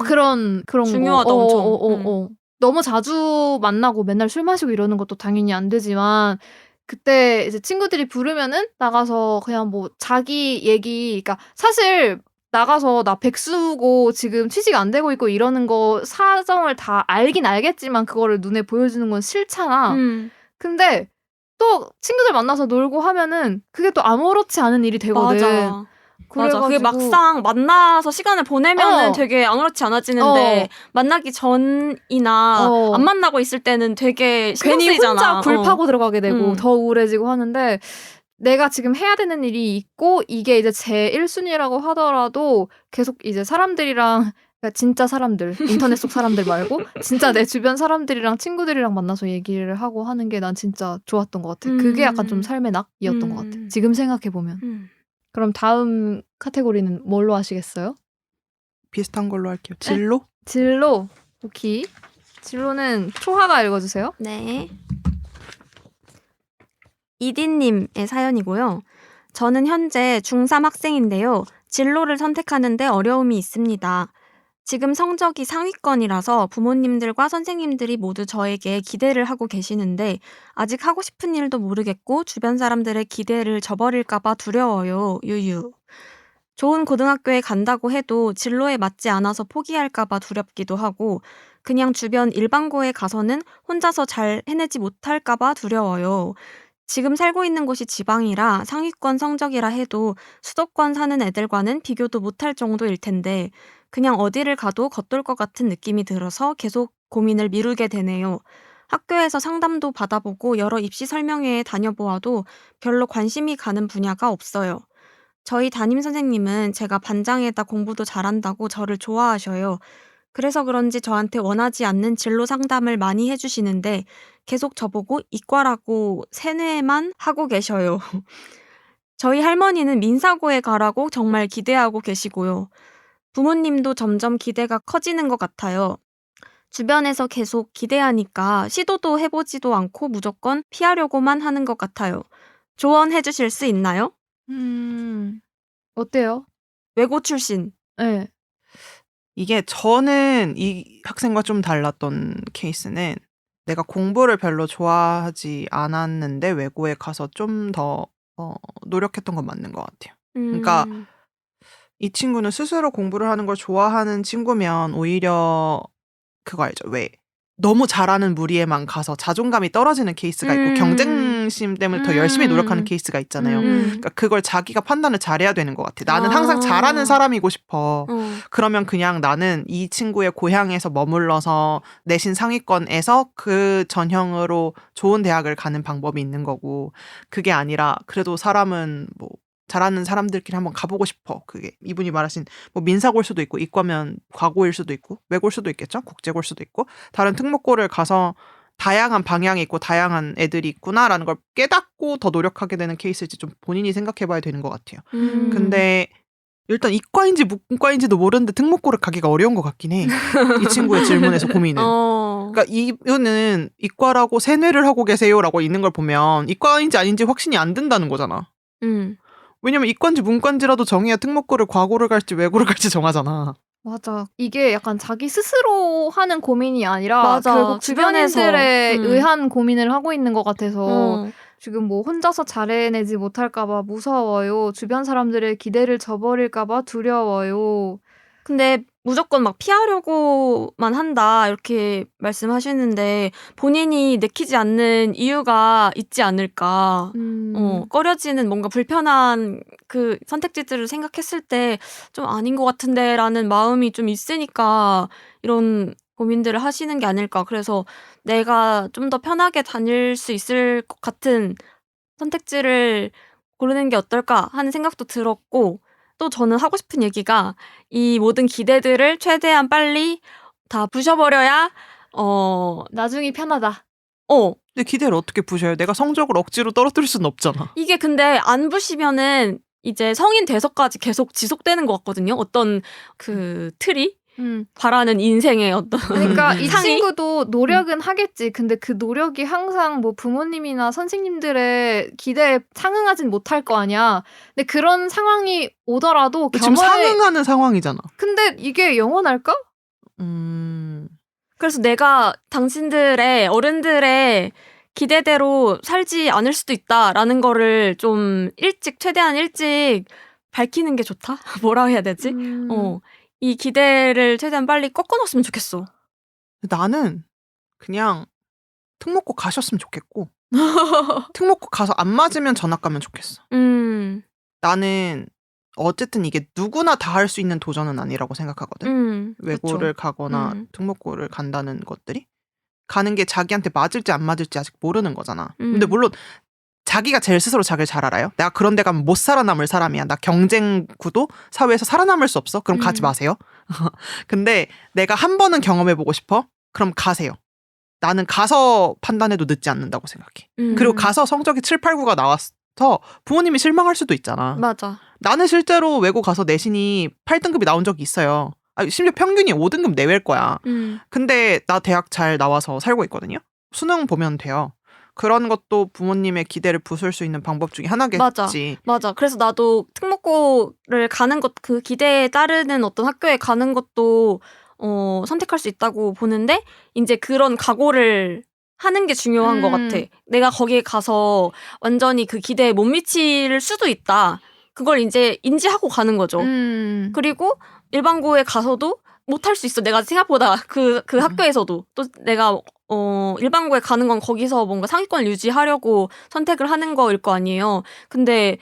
그런 중요하다, 거. 엄청. 너무 자주 만나고 맨날 술 마시고 이러는 것도 당연히 안 되지만 그때 이제 친구들이 부르면은 나가서 그냥 뭐 자기 얘기 그러니까 사실 나가서 나 백수고 지금 취직 안 되고 있고 이러는 거 사정을 다 알긴 알겠지만 그거를 눈에 보여주는 건 싫잖아. 근데 또 친구들 만나서 놀고 하면은 그게 또 아무렇지 않은 일이 되거든. 맞아. 맞아. 그게 그래가지고 막상 만나서 시간을 보내면은 되게 아무렇지 않아지는데 만나기 전이나 안 만나고 있을 때는 되게 신경 괜히 쓰이잖아. 혼자 굴파고 들어가게 되고 더 우울해지고 하는데 내가 지금 해야 되는 일이 있고 이게 이제 제 1순위라고 하더라도 계속 이제 사람들이랑 그러니까 진짜 사람들, 인터넷 속 사람들 말고 진짜 내 주변 사람들이랑 친구들이랑 만나서 얘기를 하고 하는 게 난 진짜 좋았던 것 같아. 그게 약간 좀 삶의 낙이었던 것 같아. 지금 생각해보면. 그럼 다음 카테고리는 뭘로 하시겠어요? 비슷한 걸로 할게요. 진로? 진로. 오케이. 진로는 초하가 읽어주세요. 네. 이디님의 사연이고요. 저는 현재 중3 학생인데요. 진로를 선택하는데 어려움이 있습니다. 지금 성적이 상위권이라서 부모님들과 선생님들이 모두 저에게 기대를 하고 계시는데 아직 하고 싶은 일도 모르겠고 주변 사람들의 기대를 저버릴까봐 두려워요. 유유. 좋은 고등학교에 간다고 해도 진로에 맞지 않아서 포기할까봐 두렵기도 하고 그냥 주변 일반고에 가서는 혼자서 잘 해내지 못할까봐 두려워요. 지금 살고 있는 곳이 지방이라 상위권 성적이라 해도 수도권 사는 애들과는 비교도 못할 정도일 텐데 그냥 어디를 가도 겉돌 것 같은 느낌이 들어서 계속 고민을 미루게 되네요. 학교에서 상담도 받아보고 여러 입시 설명회에 다녀보아도 별로 관심이 가는 분야가 없어요. 저희 담임선생님은 제가 반장에다 공부도 잘한다고 저를 좋아하셔요. 그래서 그런지 저한테 원하지 않는 진로 상담을 많이 해주시는데 계속 저보고 이과라고 세뇌만 하고 계셔요. 저희 할머니는 민사고에 가라고 정말 기대하고 계시고요. 부모님도 점점 기대가 커지는 것 같아요. 주변에서 계속 기대하니까 시도도 해보지도 않고 무조건 피하려고만 하는 것 같아요. 조언해 주실 수 있나요? 어때요? 외고 출신. 네. 이게 저는 이 학생과 좀 달랐던 케이스는 내가 공부를 별로 좋아하지 않았는데 외고에 가서 좀 더 노력했던 건 맞는 것 같아요. 그러니까 이 친구는 스스로 공부를 하는 걸 좋아하는 친구면 오히려 그거 알죠? 왜 너무 잘하는 무리에만 가서 자존감이 떨어지는 케이스가 있고 경쟁심 때문에 더 열심히 노력하는 케이스가 있잖아요. 그러니까 그걸 자기가 판단을 잘해야 되는 것 같아. 나는 항상 잘하는 사람이고 싶어. 그러면 그냥 나는 이 친구의 고향에서 머물러서 내신 상위권에서 그 전형으로 좋은 대학을 가는 방법이 있는 거고 그게 아니라 그래도 사람은 뭐 잘하는 사람들끼리 한번 가보고 싶어. 그게 이분이 말하신 뭐 민사고일 수도 있고 이과면 과고일 수도 있고 외고일 수도 있겠죠. 국제고일 수도 있고 다른 특목고를 가서 다양한 방향이 있고 다양한 애들이 있구나라는 걸 깨닫고 더 노력하게 되는 케이스일지 좀 본인이 생각해봐야 되는 것 같아요. 근데 일단 이과인지 문과인지도 모르는데 특목고를 가기가 어려운 것 같긴 해. 이 친구의 질문에서 고민은. 그러니까 이분은 이과라고 세뇌를 하고 계세요라고 있는 걸 보면 이과인지 아닌지 확신이 안 든다는 거잖아. 왜냐면 이과인지 문과인지라도 정해야 특목고를 과고를 갈지 외고를 갈지 정하잖아. 맞아. 이게 약간 자기 스스로 하는 고민이 아니라 맞아. 결국 주변인들에 의한 고민을 하고 있는 것 같아서 지금 뭐 혼자서 잘해내지 못할까봐 무서워요. 주변 사람들의 기대를 저버릴까봐 두려워요. 근데 무조건 막 피하려고만 한다 이렇게 말씀하시는데 본인이 내키지 않는 이유가 있지 않을까. 꺼려지는 뭔가 불편한 그 선택지들을 생각했을 때 좀 아닌 것 같은데라는 마음이 좀 있으니까 이런 고민들을 하시는 게 아닐까. 그래서 내가 좀 더 편하게 다닐 수 있을 것 같은 선택지를 고르는 게 어떨까 하는 생각도 들었고, 또 저는 하고 싶은 얘기가 이 모든 기대들을 최대한 빨리 다 부셔버려야 나중이 편하다. 근데 기대를 어떻게 부셔요? 내가 성적을 억지로 떨어뜨릴 수는 없잖아. 이게 근데 안 부시면은 이제 성인 돼서까지 계속 지속되는 것 같거든요. 어떤 그 틀이 바라는 인생의 어떤 그러니까 이 상이? 친구도 노력은 하겠지. 근데 그 노력이 항상 뭐 부모님이나 선생님들의 기대에 상응하진 못할 거 아니야. 근데 그런 상황이 오더라도 지금 겸허해. 상응하는 상황이잖아. 근데 이게 영원할까? 그래서 내가 당신들의 어른들의 기대대로 살지 않을 수도 있다라는 거를 좀 최대한 일찍 밝히는 게 좋다? 뭐라 해야 되지? 이 기대를 최대한 빨리 꺾어놨으면 좋겠어. 나는 그냥 특목고 가셨으면 좋겠고 특목고 가서 안 맞으면 전학 가면 좋겠어. 나는 어쨌든 이게 누구나 다 할 수 있는 도전은 아니라고 생각하거든. 외고를 가거나 특목고를 간다는 것들이 가는 게 자기한테 맞을지 안 맞을지 아직 모르는 거잖아. 근데 물론 자기가 제일 스스로 자기를 잘 알아요. 내가 그런 데 가면 못 살아남을 사람이야. 나 경쟁 구도 사회에서 살아남을 수 없어. 그럼 가지 마세요. 근데 내가 한 번은 경험해보고 싶어? 그럼 가세요. 나는 가서 판단해도 늦지 않는다고 생각해. 그리고 가서 성적이 7, 8, 9가 나왔어. 부모님이 실망할 수도 있잖아. 맞아. 나는 실제로 외고 가서 내신이 8등급이 나온 적이 있어요. 심지어 평균이 5등급 내외일 거야. 근데 나 대학 잘 나와서 살고 있거든요. 수능 보면 돼요. 그런 것도 부모님의 기대를 부술 수 있는 방법 중에 하나겠지. 맞아. 그래서 나도 특목고를 가는 것, 그 기대에 따르는 어떤 학교에 가는 것도 선택할 수 있다고 보는데, 이제 그런 각오를 하는 게 중요한 것 같아. 내가 거기에 가서 완전히 그 기대에 못 미칠 수도 있다. 그걸 이제 인지하고 가는 거죠. 그리고 일반고에 가서도 못할 수 있어. 내가 생각보다 그 학교에서도 또 내가 일반고에 가는 건 거기서 뭔가 상위권을 유지하려고 선택을 하는 거일 거 아니에요. 근데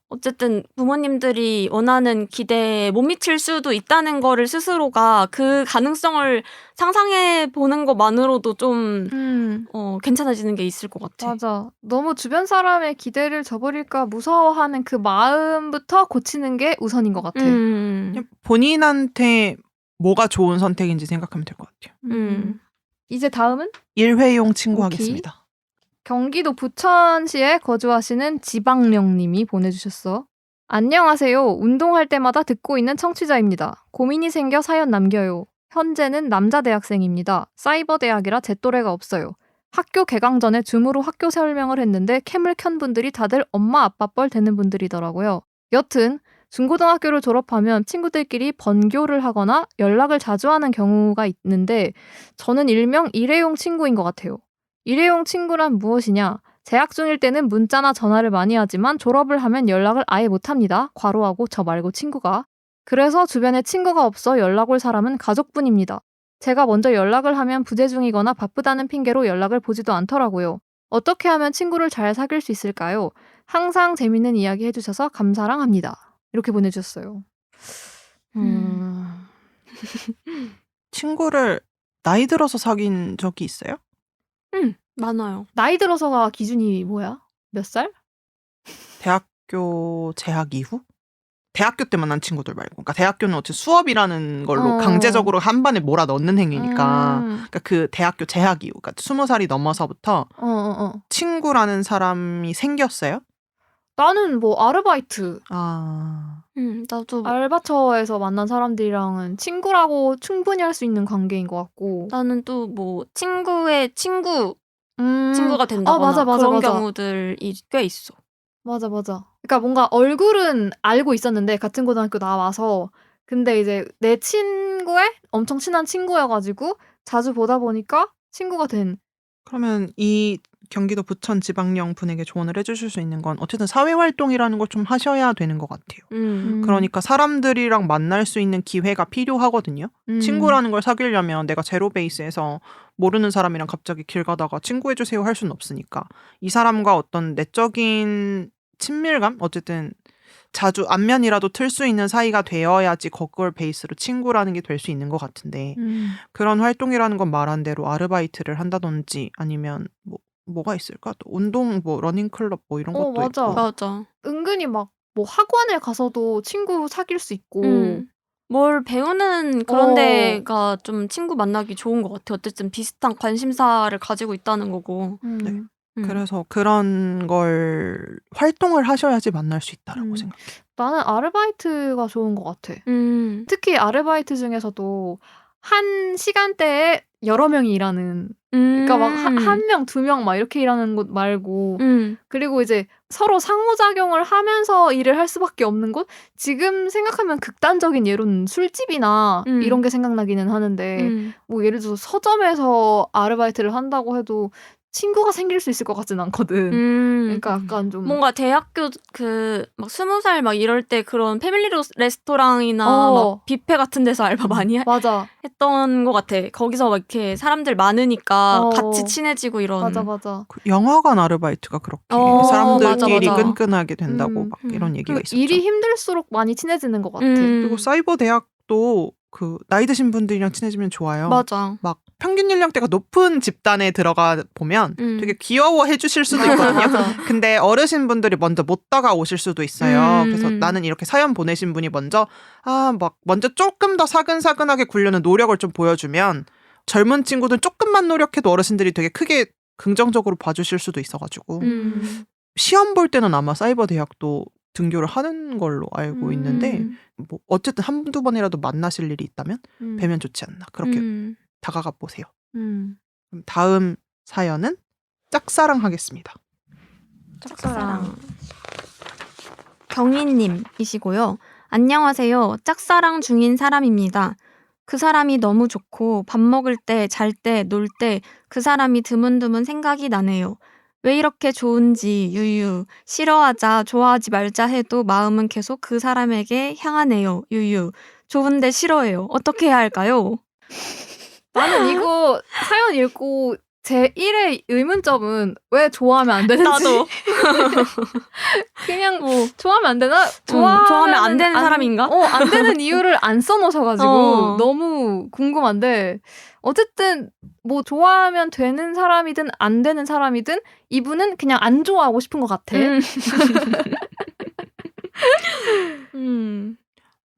어쨌든 부모님들이 원하는 기대에 못 미칠 수도 있다는 거를 스스로가 그 가능성을 상상해 보는 것만으로도 좀 괜찮아지는 게 있을 것 같아. 맞아. 너무 주변 사람의 기대를 저버릴까 무서워하는 그 마음부터 고치는 게 우선인 것 같아. 그냥 본인한테 뭐가 좋은 선택인지 생각하면 될 것 같아요. 이제 다음은? 일회용 친구 오케이. 하겠습니다. 경기도 부천시에 거주하시는 지방령님이 보내주셨어. 안녕하세요. 운동할 때마다 듣고 있는 청취자입니다. 고민이 생겨 사연 남겨요. 현재는 남자 대학생입니다. 사이버 대학이라 제 또래가 없어요. 학교 개강 전에 줌으로 학교 설명을 했는데 캠을 켠 분들이 다들 엄마 아빠 뻘 되는 분들이더라고요. 여튼 중고등학교를 졸업하면 친구들끼리 번교를 하거나 연락을 자주 하는 경우가 있는데 저는 일명 일회용 친구인 것 같아요. 일회용 친구란 무엇이냐? 재학 중일 때는 문자나 전화를 많이 하지만 졸업을 하면 연락을 아예 못합니다. 괄호하고 저 말고 친구가. 그래서 주변에 친구가 없어 연락 올 사람은 가족뿐입니다. 제가 먼저 연락을 하면 부재 중이거나 바쁘다는 핑계로 연락을 보지도 않더라고요. 어떻게 하면 친구를 잘 사귈 수 있을까요? 항상 재밌는 이야기 해주셔서 감사랑 합니다. 이렇게 보내주셨어요. 친구를 나이 들어서 사귄 적이 있어요? 많아요. 나이 들어서가 기준이 뭐야? 몇 살? 대학교 재학 이후? 대학교 때 만난 친구들 말고. 그러니까 대학교는 어쨌든 수업이라는 걸로 강제적으로 한 반에 몰아 넣는 행위니까. 그러니까 그 대학교 재학 이후, 그러니까 20살이 넘어서부터 친구라는 사람이 생겼어요? 나는 뭐 아르바이트. 나도 알바처에서 만난 사람들이랑은 친구라고 충분히 할 수 있는 관계인 것 같고. 나는 또 뭐 친구의 친구가 된다거나 그런 경우들이 꽤 있어. 맞아. 그러니까 뭔가 얼굴은 알고 있었는데 같은 고등학교 나와서 근데 이제 내 친구의 엄청 친한 친구여가지고 자주 보다 보니까 친구가 된. 그러면 이 경기도 부천 지방령 분에게 조언을 해주실 수 있는 건 어쨌든 사회활동이라는 걸 좀 하셔야 되는 것 같아요. 그러니까 사람들이랑 만날 수 있는 기회가 필요하거든요. 친구라는 걸 사귀려면 내가 제로 베이스에서 모르는 사람이랑 갑자기 길 가다가 친구해주세요 할 수는 없으니까 이 사람과 어떤 내적인 친밀감? 어쨌든 자주 안면이라도 틀 수 있는 사이가 되어야지 그걸 베이스로 친구라는 게 될 수 있는 것 같은데 그런 활동이라는 건 말한 대로 아르바이트를 한다든지 아니면 뭐가 있을까? 또 운동 러닝클럽 이런 것도 맞아. 있고 맞아. 은근히 막 뭐 학원에 가서도 친구 사귈 수 있고 뭘 배우는 그런 데가 좀 친구 만나기 좋은 것 같아. 어쨌든 비슷한 관심사를 가지고 있다는 거고. 네. 그래서 그런 걸 활동을 하셔야지 만날 수 있다라고 생각해. 나는 아르바이트가 좋은 것 같아. 특히 아르바이트 중에서도 한 시간대에 여러 명이 일하는 그러니까 막 한 명, 두 명 막 이렇게 일하는 곳 말고 그리고 이제 서로 상호작용을 하면서 일을 할 수밖에 없는 곳? 지금 생각하면 극단적인 예로는 술집이나 이런 게 생각나기는 하는데 뭐 예를 들어서 서점에서 아르바이트를 한다고 해도 친구가 생길 수 있을 것 같진 않거든. 그러니까 약간 좀 뭔가 대학교 막 20살 막 이럴 때 그런 패밀리 레스토랑이나 막 뷔페 같은 데서 알바 많이 맞아. 했던 것 같아. 거기서 막 이렇게 사람들 많으니까 같이 친해지고 이런. 맞아. 그 영화관 아르바이트가 그렇게 사람들끼리 끈끈하게 된다고 막 이런 얘기가 있었죠. 일이 힘들수록 많이 친해지는 것 같아. 그리고 사이버 대학도 그 나이 드신 분들이랑 친해지면 좋아요. 맞아. 막 평균 연령대가 높은 집단에 들어가 보면 되게 귀여워해 주실 수도 있거든요. 근데 어르신분들이 먼저 못 다가오실 수도 있어요. 그래서 나는 이렇게 사연 보내신 분이 먼저 조금 더 사근사근하게 굴려는 노력을 좀 보여주면 젊은 친구들 조금만 노력해도 어르신들이 되게 크게 긍정적으로 봐주실 수도 있어가지고 시험 볼 때는 아마 사이버 대학도 등교를 하는 걸로 알고 있는데 뭐 어쨌든 한두 번이라도 만나실 일이 있다면 뵈면 좋지 않나 그렇게 다가가 보세요. 그럼 다음 사연은 짝사랑 하겠습니다. 짝사랑. 경희님이시고요. 안녕하세요. 짝사랑 중인 사람입니다. 그 사람이 너무 좋고 밥 먹을 때, 잘 때, 놀 때 그 사람이 드문드문 생각이 나네요. 왜 이렇게 좋은지 유유. 싫어하자, 좋아하지 말자 해도 마음은 계속 그 사람에게 향하네요. 유유. 좋은데 싫어해요. 어떻게 해야 할까요? 나는 이거 사연 읽고 제 1의 의문점은 왜 좋아하면 안 되는지. 나도. 그냥 좋아하면 안 되나? 좋아하면 안 되는 사람인가? 안 되는 이유를 안 써놓으셔가지고 너무 궁금한데 어쨌든 뭐 좋아하면 되는 사람이든 안 되는 사람이든 이분은 그냥 안 좋아하고 싶은 것 같아.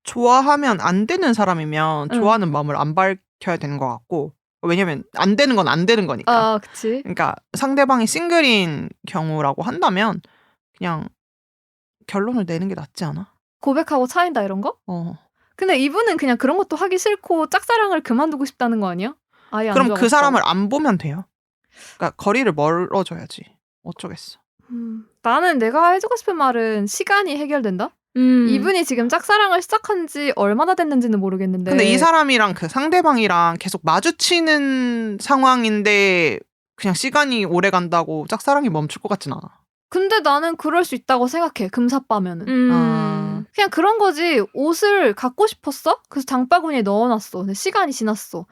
좋아하면 안 되는 사람이면 좋아하는 마음을 안 밝혀야 되는 것 같고 왜냐면 안 되는 건 안 되는 거니까. 그치. 그러니까 상대방이 싱글인 경우라고 한다면 그냥 결론을 내는 게 낫지 않아? 고백하고 차인다 이런 거? 근데 이분은 그냥 그런 것도 하기 싫고 짝사랑을 그만두고 싶다는 거 아니야? 아예 그럼 그 사람을 안 보면 돼요. 그러니까 거리를 멀어져야지. 어쩌겠어. 나는 내가 해주고 싶은 말은 시간이 해결된다? 이분이 지금 짝사랑을 시작한 지 얼마나 됐는지는 모르겠는데. 근데 이 사람이랑 그 상대방이랑 계속 마주치는 상황인데 그냥 시간이 오래 간다고 짝사랑이 멈출 것 같진 않아. 근데 나는 그럴 수 있다고 생각해. 금사빠면은. 그냥 그런 거지. 옷을 갖고 싶었어? 그래서 장바구니에 넣어놨어. 근데 시간이 지났어.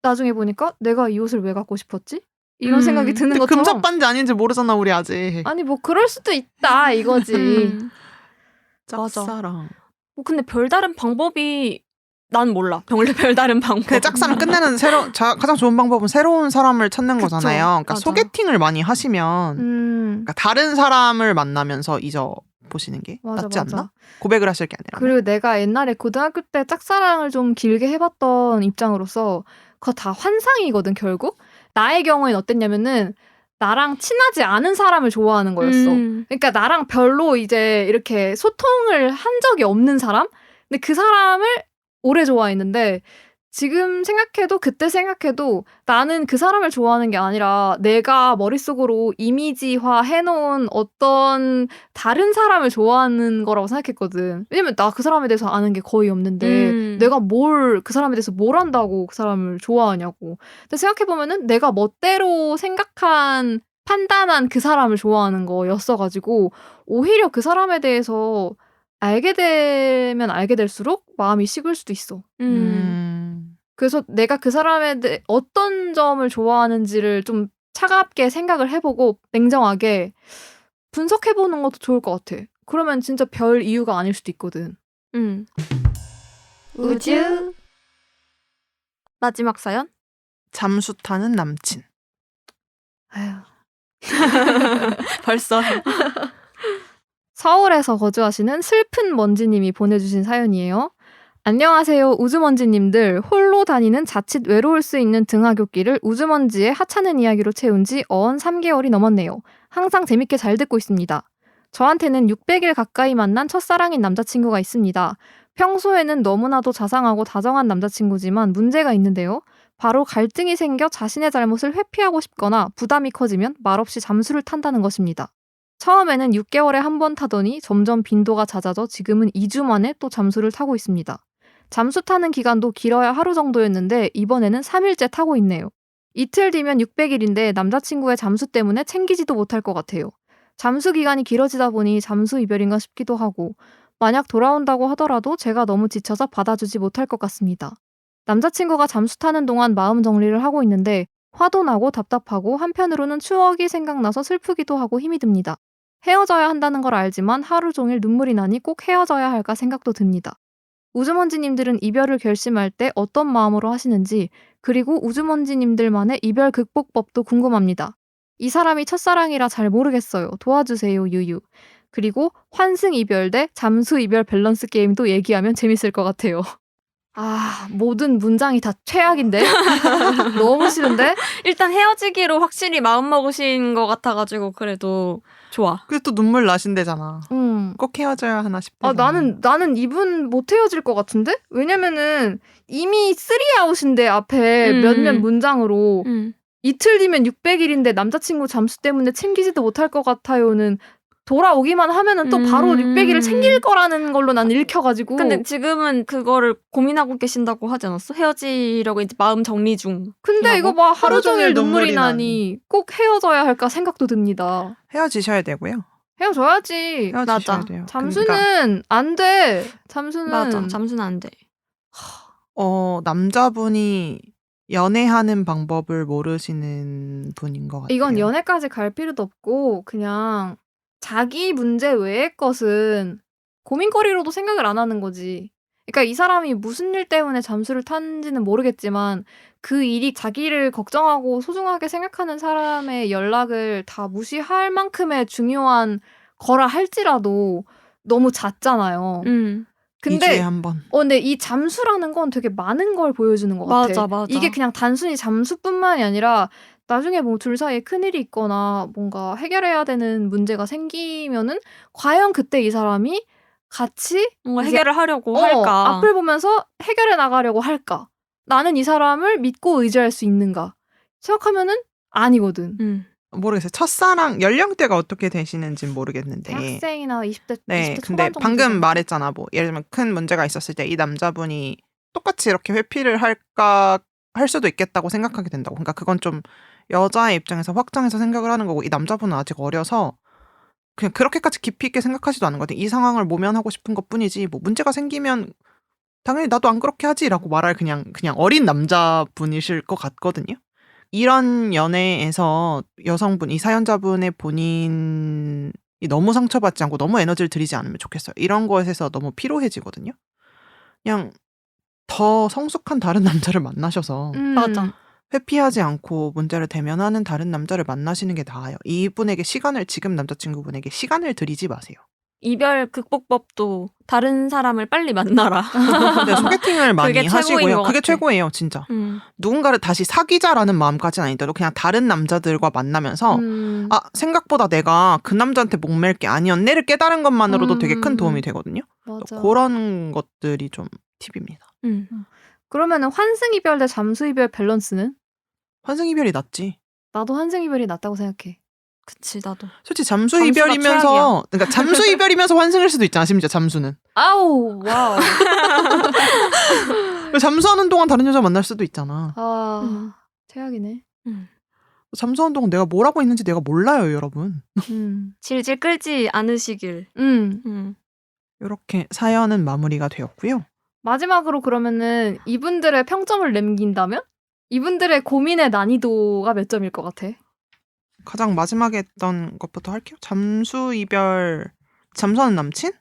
나중에 보니까 내가 이 옷을 왜 갖고 싶었지? 이런 생각이 드는 것처럼. 금사빠인지 아닌지 모르잖아 우리 아직. 아니 뭐 그럴 수도 있다 이거지. 짝사랑. 근데 별다른 방법이 난 몰라. 별다른 방법. 근데 짝사랑 끝내는 가장 좋은 방법은 새로운 사람을 찾는 거잖아요. 그러니까 맞아. 소개팅을 많이 하시면 그러니까 다른 사람을 만나면서 잊어보시는 게 낫지 않나? 고백을 하실 게 아니라. 그리고 내가 옛날에 고등학교 때 짝사랑을 좀 길게 해봤던 입장으로서 그거 다 환상이거든 결국. 나의 경우에는 어땠냐면은 나랑 친하지 않은 사람을 좋아하는 거였어. 그러니까 나랑 별로 이제 이렇게 소통을 한 적이 없는 사람? 근데 그 사람을 오래 좋아했는데 지금 생각해도 그때 생각해도 나는 그 사람을 좋아하는 게 아니라 내가 머릿속으로 이미지화 해놓은 어떤 다른 사람을 좋아하는 거라고 생각했거든. 왜냐면 나 그 사람에 대해서 아는 게 거의 없는데 내가 그 사람에 대해서 뭘 안다고 그 사람을 좋아하냐고. 근데 생각해보면은 내가 멋대로 생각한 판단한 그 사람을 좋아하는 거였어가지고 오히려 그 사람에 대해서 알게 되면 알게 될수록 마음이 식을 수도 있어. 그래서 내가 그 사람에 대해 어떤 점을 좋아하는지를 좀 차갑게 생각을 해보고 냉정하게 분석해보는 것도 좋을 것 같아. 그러면 진짜 별 이유가 아닐 수도 있거든. 우주 마지막 사연? 잠수 타는 남친. 아휴. 벌써 서울에서 거주하시는 슬픈 먼지님이 보내주신 사연이에요. 안녕하세요 우주먼지님들. 홀로 다니는 자칫 외로울 수 있는 등하굣길을 우주먼지의 하찮은 이야기로 채운 지 어언 3개월이 넘었네요. 항상 재밌게 잘 듣고 있습니다. 저한테는 600일 가까이 만난 첫사랑인 남자친구가 있습니다. 평소에는 너무나도 자상하고 다정한 남자친구지만 문제가 있는데요. 바로 갈등이 생겨 자신의 잘못을 회피하고 싶거나 부담이 커지면 말없이 잠수를 탄다는 것입니다. 처음에는 6개월에 한 번 타더니 점점 빈도가 잦아져 지금은 2주 만에 또 잠수를 타고 있습니다. 잠수 타는 기간도 길어야 하루 정도였는데 이번에는 3일째 타고 있네요. 이틀 뒤면 600일인데 남자친구의 잠수 때문에 챙기지도 못할 것 같아요. 잠수 기간이 길어지다 보니 잠수 이별인가 싶기도 하고 만약 돌아온다고 하더라도 제가 너무 지쳐서 받아주지 못할 것 같습니다. 남자친구가 잠수 타는 동안 마음 정리를 하고 있는데 화도 나고 답답하고 한편으로는 추억이 생각나서 슬프기도 하고 힘이 듭니다. 헤어져야 한다는 걸 알지만 하루 종일 눈물이 나니 꼭 헤어져야 할까 생각도 듭니다. 우주먼지님들은 이별을 결심할 때 어떤 마음으로 하시는지 그리고 우주먼지님들만의 이별 극복법도 궁금합니다. 이 사람이 첫사랑이라 잘 모르겠어요. 도와주세요 유유. 그리고 환승 이별 대 잠수 이별 밸런스 게임도 얘기하면 재밌을 것 같아요. 아, 모든 문장이 다 최악인데? 너무 싫은데? 일단 헤어지기로 확실히 마음먹으신 것 같아가지고 그래도 좋아. 그래서 또 눈물 나신대잖아. 꼭 헤어져야 하나 싶어. 아, 나는 이분 못 헤어질 것 같은데? 왜냐면은 이미 3아웃인데 앞에 몇몇 문장으로 이틀 뒤면 600일인데 남자친구 잠수 때문에 챙기지도 못할 것 같아요는 돌아오기만 하면은 또 바로 600일을 챙길 거라는 걸로 난 읽혀가지고. 근데 지금은 그거를 고민하고 계신다고 하지 않았어? 헤어지려고 이제 마음 정리 중. 근데 이거 막 하루 종일 눈물이 나니 꼭 헤어져야 할까 생각도 듭니다. 헤어지셔야 되고요. 헤어져야지. 헤어지셔야 돼요. 잠수는 그러니까, 안 돼. 잠수는. 맞아. 잠수는 안 돼. 남자분이 연애하는 방법을 모르시는 분인 것 같아요. 이건 연애까지 갈 필요도 없고 그냥 자기 문제 외의 것은 고민거리로도 생각을 안 하는 거지. 그러니까 이 사람이 무슨 일 때문에 잠수를 탄지는 모르겠지만 그 일이 자기를 걱정하고 소중하게 생각하는 사람의 연락을 다 무시할 만큼의 중요한 거라 할지라도 너무 잦잖아요. 근데 2주에 한 번. 근데 이 잠수라는 건 되게 많은 걸 보여주는 것 같아. 맞아. 이게 그냥 단순히 잠수뿐만이 아니라 나중에 뭐 둘 사이에 큰일이 있거나 뭔가 해결해야 되는 문제가 생기면은 과연 그때 이 사람이 같이 뭔가 해결을 하려고 할까? 앞을 보면서 해결해 나가려고 할까? 나는 이 사람을 믿고 의지할 수 있는가? 생각하면은 아니거든. 모르겠어요. 첫사랑 연령대가 어떻게 되시는지는 모르겠는데. 대학생이나 20대, 네, 20대 근데 초반 정도. 방금 말했잖아. 뭐 예를 들면 큰 문제가 있었을 때 이 남자분이 똑같이 이렇게 회피를 할까 할 수도 있겠다고 생각하게 된다고. 그러니까 그건 좀 여자의 입장에서 확장해서 생각을 하는 거고 이 남자분은 아직 어려서 그냥 그렇게까지 깊이 있게 생각하지도 않은 것 같아요. 이 상황을 모면하고 싶은 것뿐이지 뭐 문제가 생기면 당연히 나도 안 그렇게 하지라고 말할 그냥 어린 남자분이실 것 같거든요. 이런 연애에서 여성분, 이 사연자분의 본인이 너무 상처받지 않고 너무 에너지를 들이지 않으면 좋겠어요. 이런 것에서 너무 피로해지거든요. 그냥 더 성숙한 다른 남자를 만나셔서 맞아. 회피하지 않고 문제를 대면하는 다른 남자를 만나시는 게 나아요. 이분에게 지금 남자친구분에게 시간을 들이지 마세요. 이별 극복법도 다른 사람을 빨리 만나라. 네, 소개팅을 많이 그게 최고인 하시고요. 것 그게 같아. 최고예요, 진짜. 누군가를 다시 사귀자라는 마음까지는 아니더라도 그냥 다른 남자들과 만나면서 생각보다 내가 그 남자한테 목맬 게 아니었네를 깨달은 것만으로도 되게 큰 도움이 되거든요. 맞아. 그런 것들이 좀 팁입니다. 그러면은 환승이별 대 잠수이별 밸런스는? 환승이별이 낫지. 나도 환승이별이 낫다고 생각해. 그치 나도. 솔직히 잠수가 잠수이별이면서 그러니까 잠수이별이면서 환승일 수도 있잖아. 심지어 잠수는. 아우 와우. 잠수하는 동안 다른 여자 만날 수도 있잖아. 아 최악이네. 잠수하는 동안 내가 뭘 하고 있는지 내가 몰라요, 여러분. 질질 끌지 않으시길. 이렇게 사연은 마무리가 되었고요. 마지막으로 그러면은 이분들의 평점을 남긴다면 이분들의 고민의 난이도가 몇 점일 것 같아? 가장 마지막에 했던 것부터 할게요. 잠수이별, 잠수하는 남친?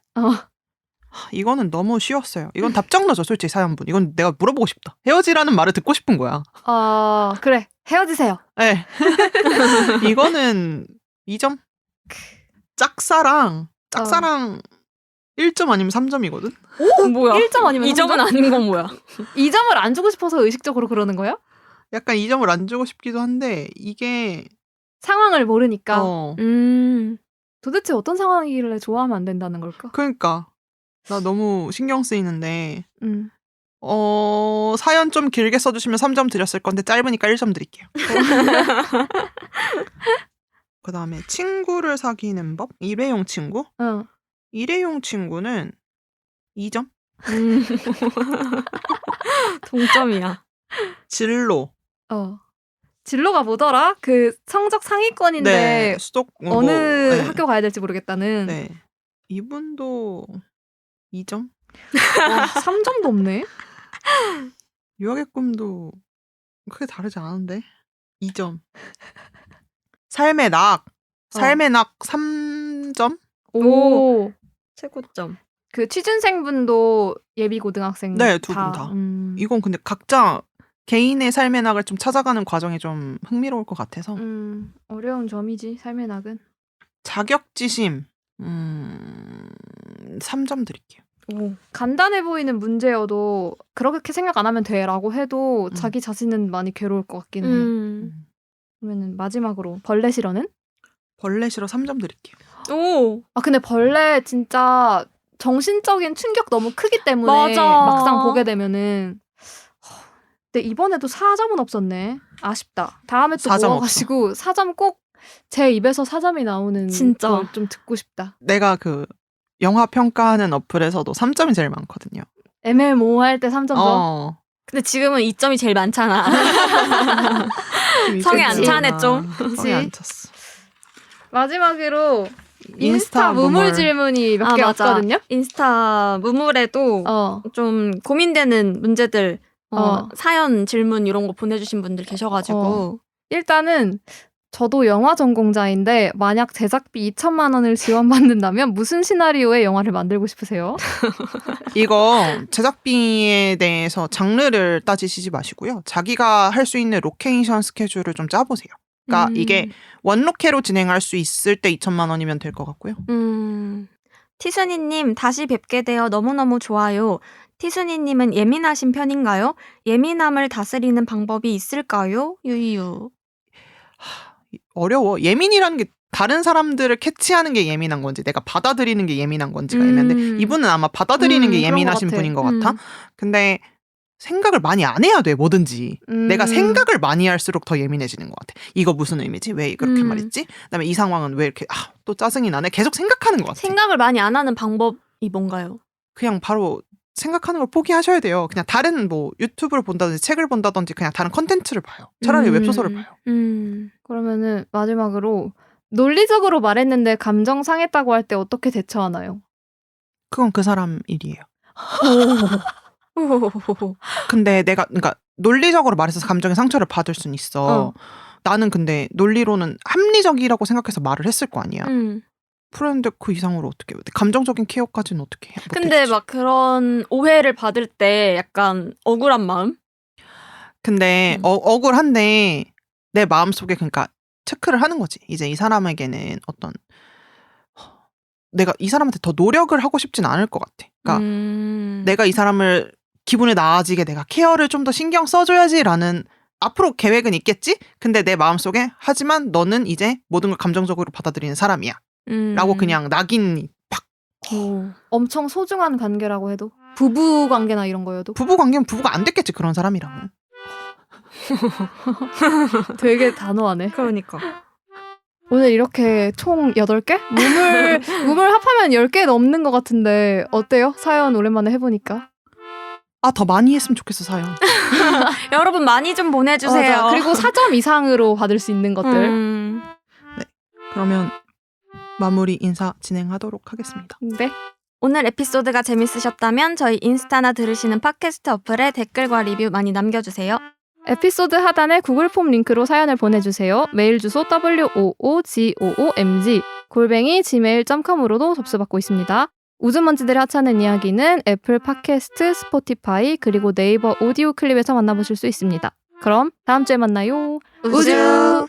이거는 너무 쉬웠어요. 이건 답정너죠, 솔직히 사연분. 이건 내가 물어보고 싶다. 헤어지라는 말을 듣고 싶은 거야. 그래 헤어지세요. 네. 이거는 2점? 짝사랑 1점 아니면 3점이거든? 뭐야? 1점 아니면 2점은 3점? 아닌 건 뭐야? 2점을 안 주고 싶어서 의식적으로 그러는 거야? 약간 2점을 안 주고 싶기도 한데 이게 상황을 모르니까. 도대체 어떤 상황이길래 좋아하면 안 된다는 걸까? 그러니까 나 너무 신경 쓰이는데 음. 사연 좀 길게 써주시면 3점 드렸을 건데 짧으니까 1점 드릴게요. 그 다음에 친구를 사귀는 법? 일회용 친구? 일회용 친구는 2점? 동점이야. 진로. 진로가 뭐더라? 그 성적 상위권인데 네, 수독 어느 네. 학교 가야 될지 모르겠다는. 네. 이분도 2점? 3점도 없네. 유학의 꿈도 크게 다르지 않은데 2점. 삶의 낙 3점? 오. 최고점. 그 취준생분도 예비 고등학생. 네, 두 분 다. 이건 근데 각자 개인의 삶의 낙을 좀 찾아가는 과정이 좀 흥미로울 것 같아서. 어려운 점이지 삶의 낙은. 자격지심 3점 드릴게요. 간단해 보이는 문제여도 그렇게 생각 안 하면 돼라고 해도 자기 자신은 많이 괴로울 것 같기는 해. 그러면은 마지막으로 벌레 싫어는? 벌레 싫어 3점 드릴게요. 오. 근데 벌레 진짜 정신적인 충격 너무 크기 때문에 맞아. 막상 보게 되면은. 근데 이번에도 4점은 없었네. 아쉽다. 다음에 또 4점 모아가지고 4점 꼭 제 입에서 4점이 나오는 진짜. 걸 좀 듣고 싶다. 내가 그 영화 평가하는 어플에서도 3점이 제일 많거든요. MMO 할 때 3점 줘? 근데 지금은 2점이 제일 많잖아. 성에 안 차네 좀. 성에 안 찼어. 마지막으로 인스타 인스타 무물 질문이 몇 개 맞아. 왔거든요. 인스타 무물에도 좀 고민되는 문제들 사연 질문 이런 거 보내주신 분들 계셔가지고 일단은 저도 영화 전공자인데 만약 제작비 2천만 원을 지원받는다면 무슨 시나리오의 영화를 만들고 싶으세요? 이거 제작비에 대해서 장르를 따지시지 마시고요. 자기가 할 수 있는 로케이션 스케줄을 좀 짜보세요. 그러니까 이게 원로케로 진행할 수 있을 때 2천만 원이면 될 것 같고요. 티순이님 다시 뵙게 되어 너무너무 좋아요. 티순이님은 예민하신 편인가요? 예민함을 다스리는 방법이 있을까요? 유유. 어려워. 예민이라는 게 다른 사람들을 캐치하는 게 예민한 건지 내가 받아들이는 게 예민한 건지가 애매한데 이분은 아마 받아들이는 게 예민하신 분인 것 같아. 근데 생각을 많이 안 해야 돼, 뭐든지. 내가 생각을 많이 할수록 더 예민해지는 것 같아. 이거 무슨 의미지? 왜 그렇게 말했지? 그다음에 이 상황은 왜 이렇게 또 짜증이 나네? 계속 생각하는 것 같아. 생각을 많이 안 하는 방법이 뭔가요? 그냥 바로 생각하는 걸 포기하셔야 돼요. 그냥 다른 뭐 유튜브를 본다든지 책을 본다든지 그냥 다른 컨텐츠를 봐요. 차라리 웹소설을 봐요. 그러면은 마지막으로 논리적으로 말했는데 감정 상했다고 할 때 어떻게 대처하나요? 그건 그 사람 일이에요. 근데 내가 그러니까 논리적으로 말해서 감정의 상처를 받을 수는 있어. 나는 근데 논리로는 합리적이라고 생각해서 말을 했을 거 아니야. 그런데 그 이상으로 어떻게 해? 감정적인 케어까지는 어떻게 해? 근데 막 그런 오해를 받을 때 약간 억울한 마음? 근데 억울한데 내 마음속에 그러니까 체크를 하는 거지. 이제 이 사람에게는 어떤 내가 이 사람한테 더 노력을 하고 싶진 않을 것 같아. 그러니까 내가 이 사람을 기분이 나아지게 내가 케어를 좀 더 신경 써줘야지라는 앞으로 계획은 있겠지? 근데 내 마음속에 하지만 너는 이제 모든 걸 감정적으로 받아들이는 사람이야. 라고 그냥 낙인이 팍. 엄청 소중한 관계라고 해도 부부 관계나 이런 거여도 부부 관계면 부부가 안 됐겠지 그런 사람이랑은. 되게 단호하네. 그러니까. 오늘 이렇게 총 8개? 몸을 합하면 10개 넘는 것 같은데 어때요? 사연 오랜만에 해보니까. 아, 더 많이 했으면 좋겠어 사연. 여러분 많이 좀 보내주세요. 맞아. 그리고 4점 이상으로 받을 수 있는 것들. 그러면 마무리 인사 진행하도록 하겠습니다. 네. 오늘 에피소드가 재밌으셨다면 저희 인스타나 들으시는 팟캐스트 어플에 댓글과 리뷰 많이 남겨주세요. 에피소드 하단에 구글 폼 링크로 사연을 보내주세요. 메일 주소 woogmoomg@gmail.com으로도 접수받고 있습니다. 우주먼지들의 하찮은 이야기는 애플 팟캐스트, 스포티파이, 그리고 네이버 오디오 클립에서 만나보실 수 있습니다. 그럼 다음 주에 만나요. 우주!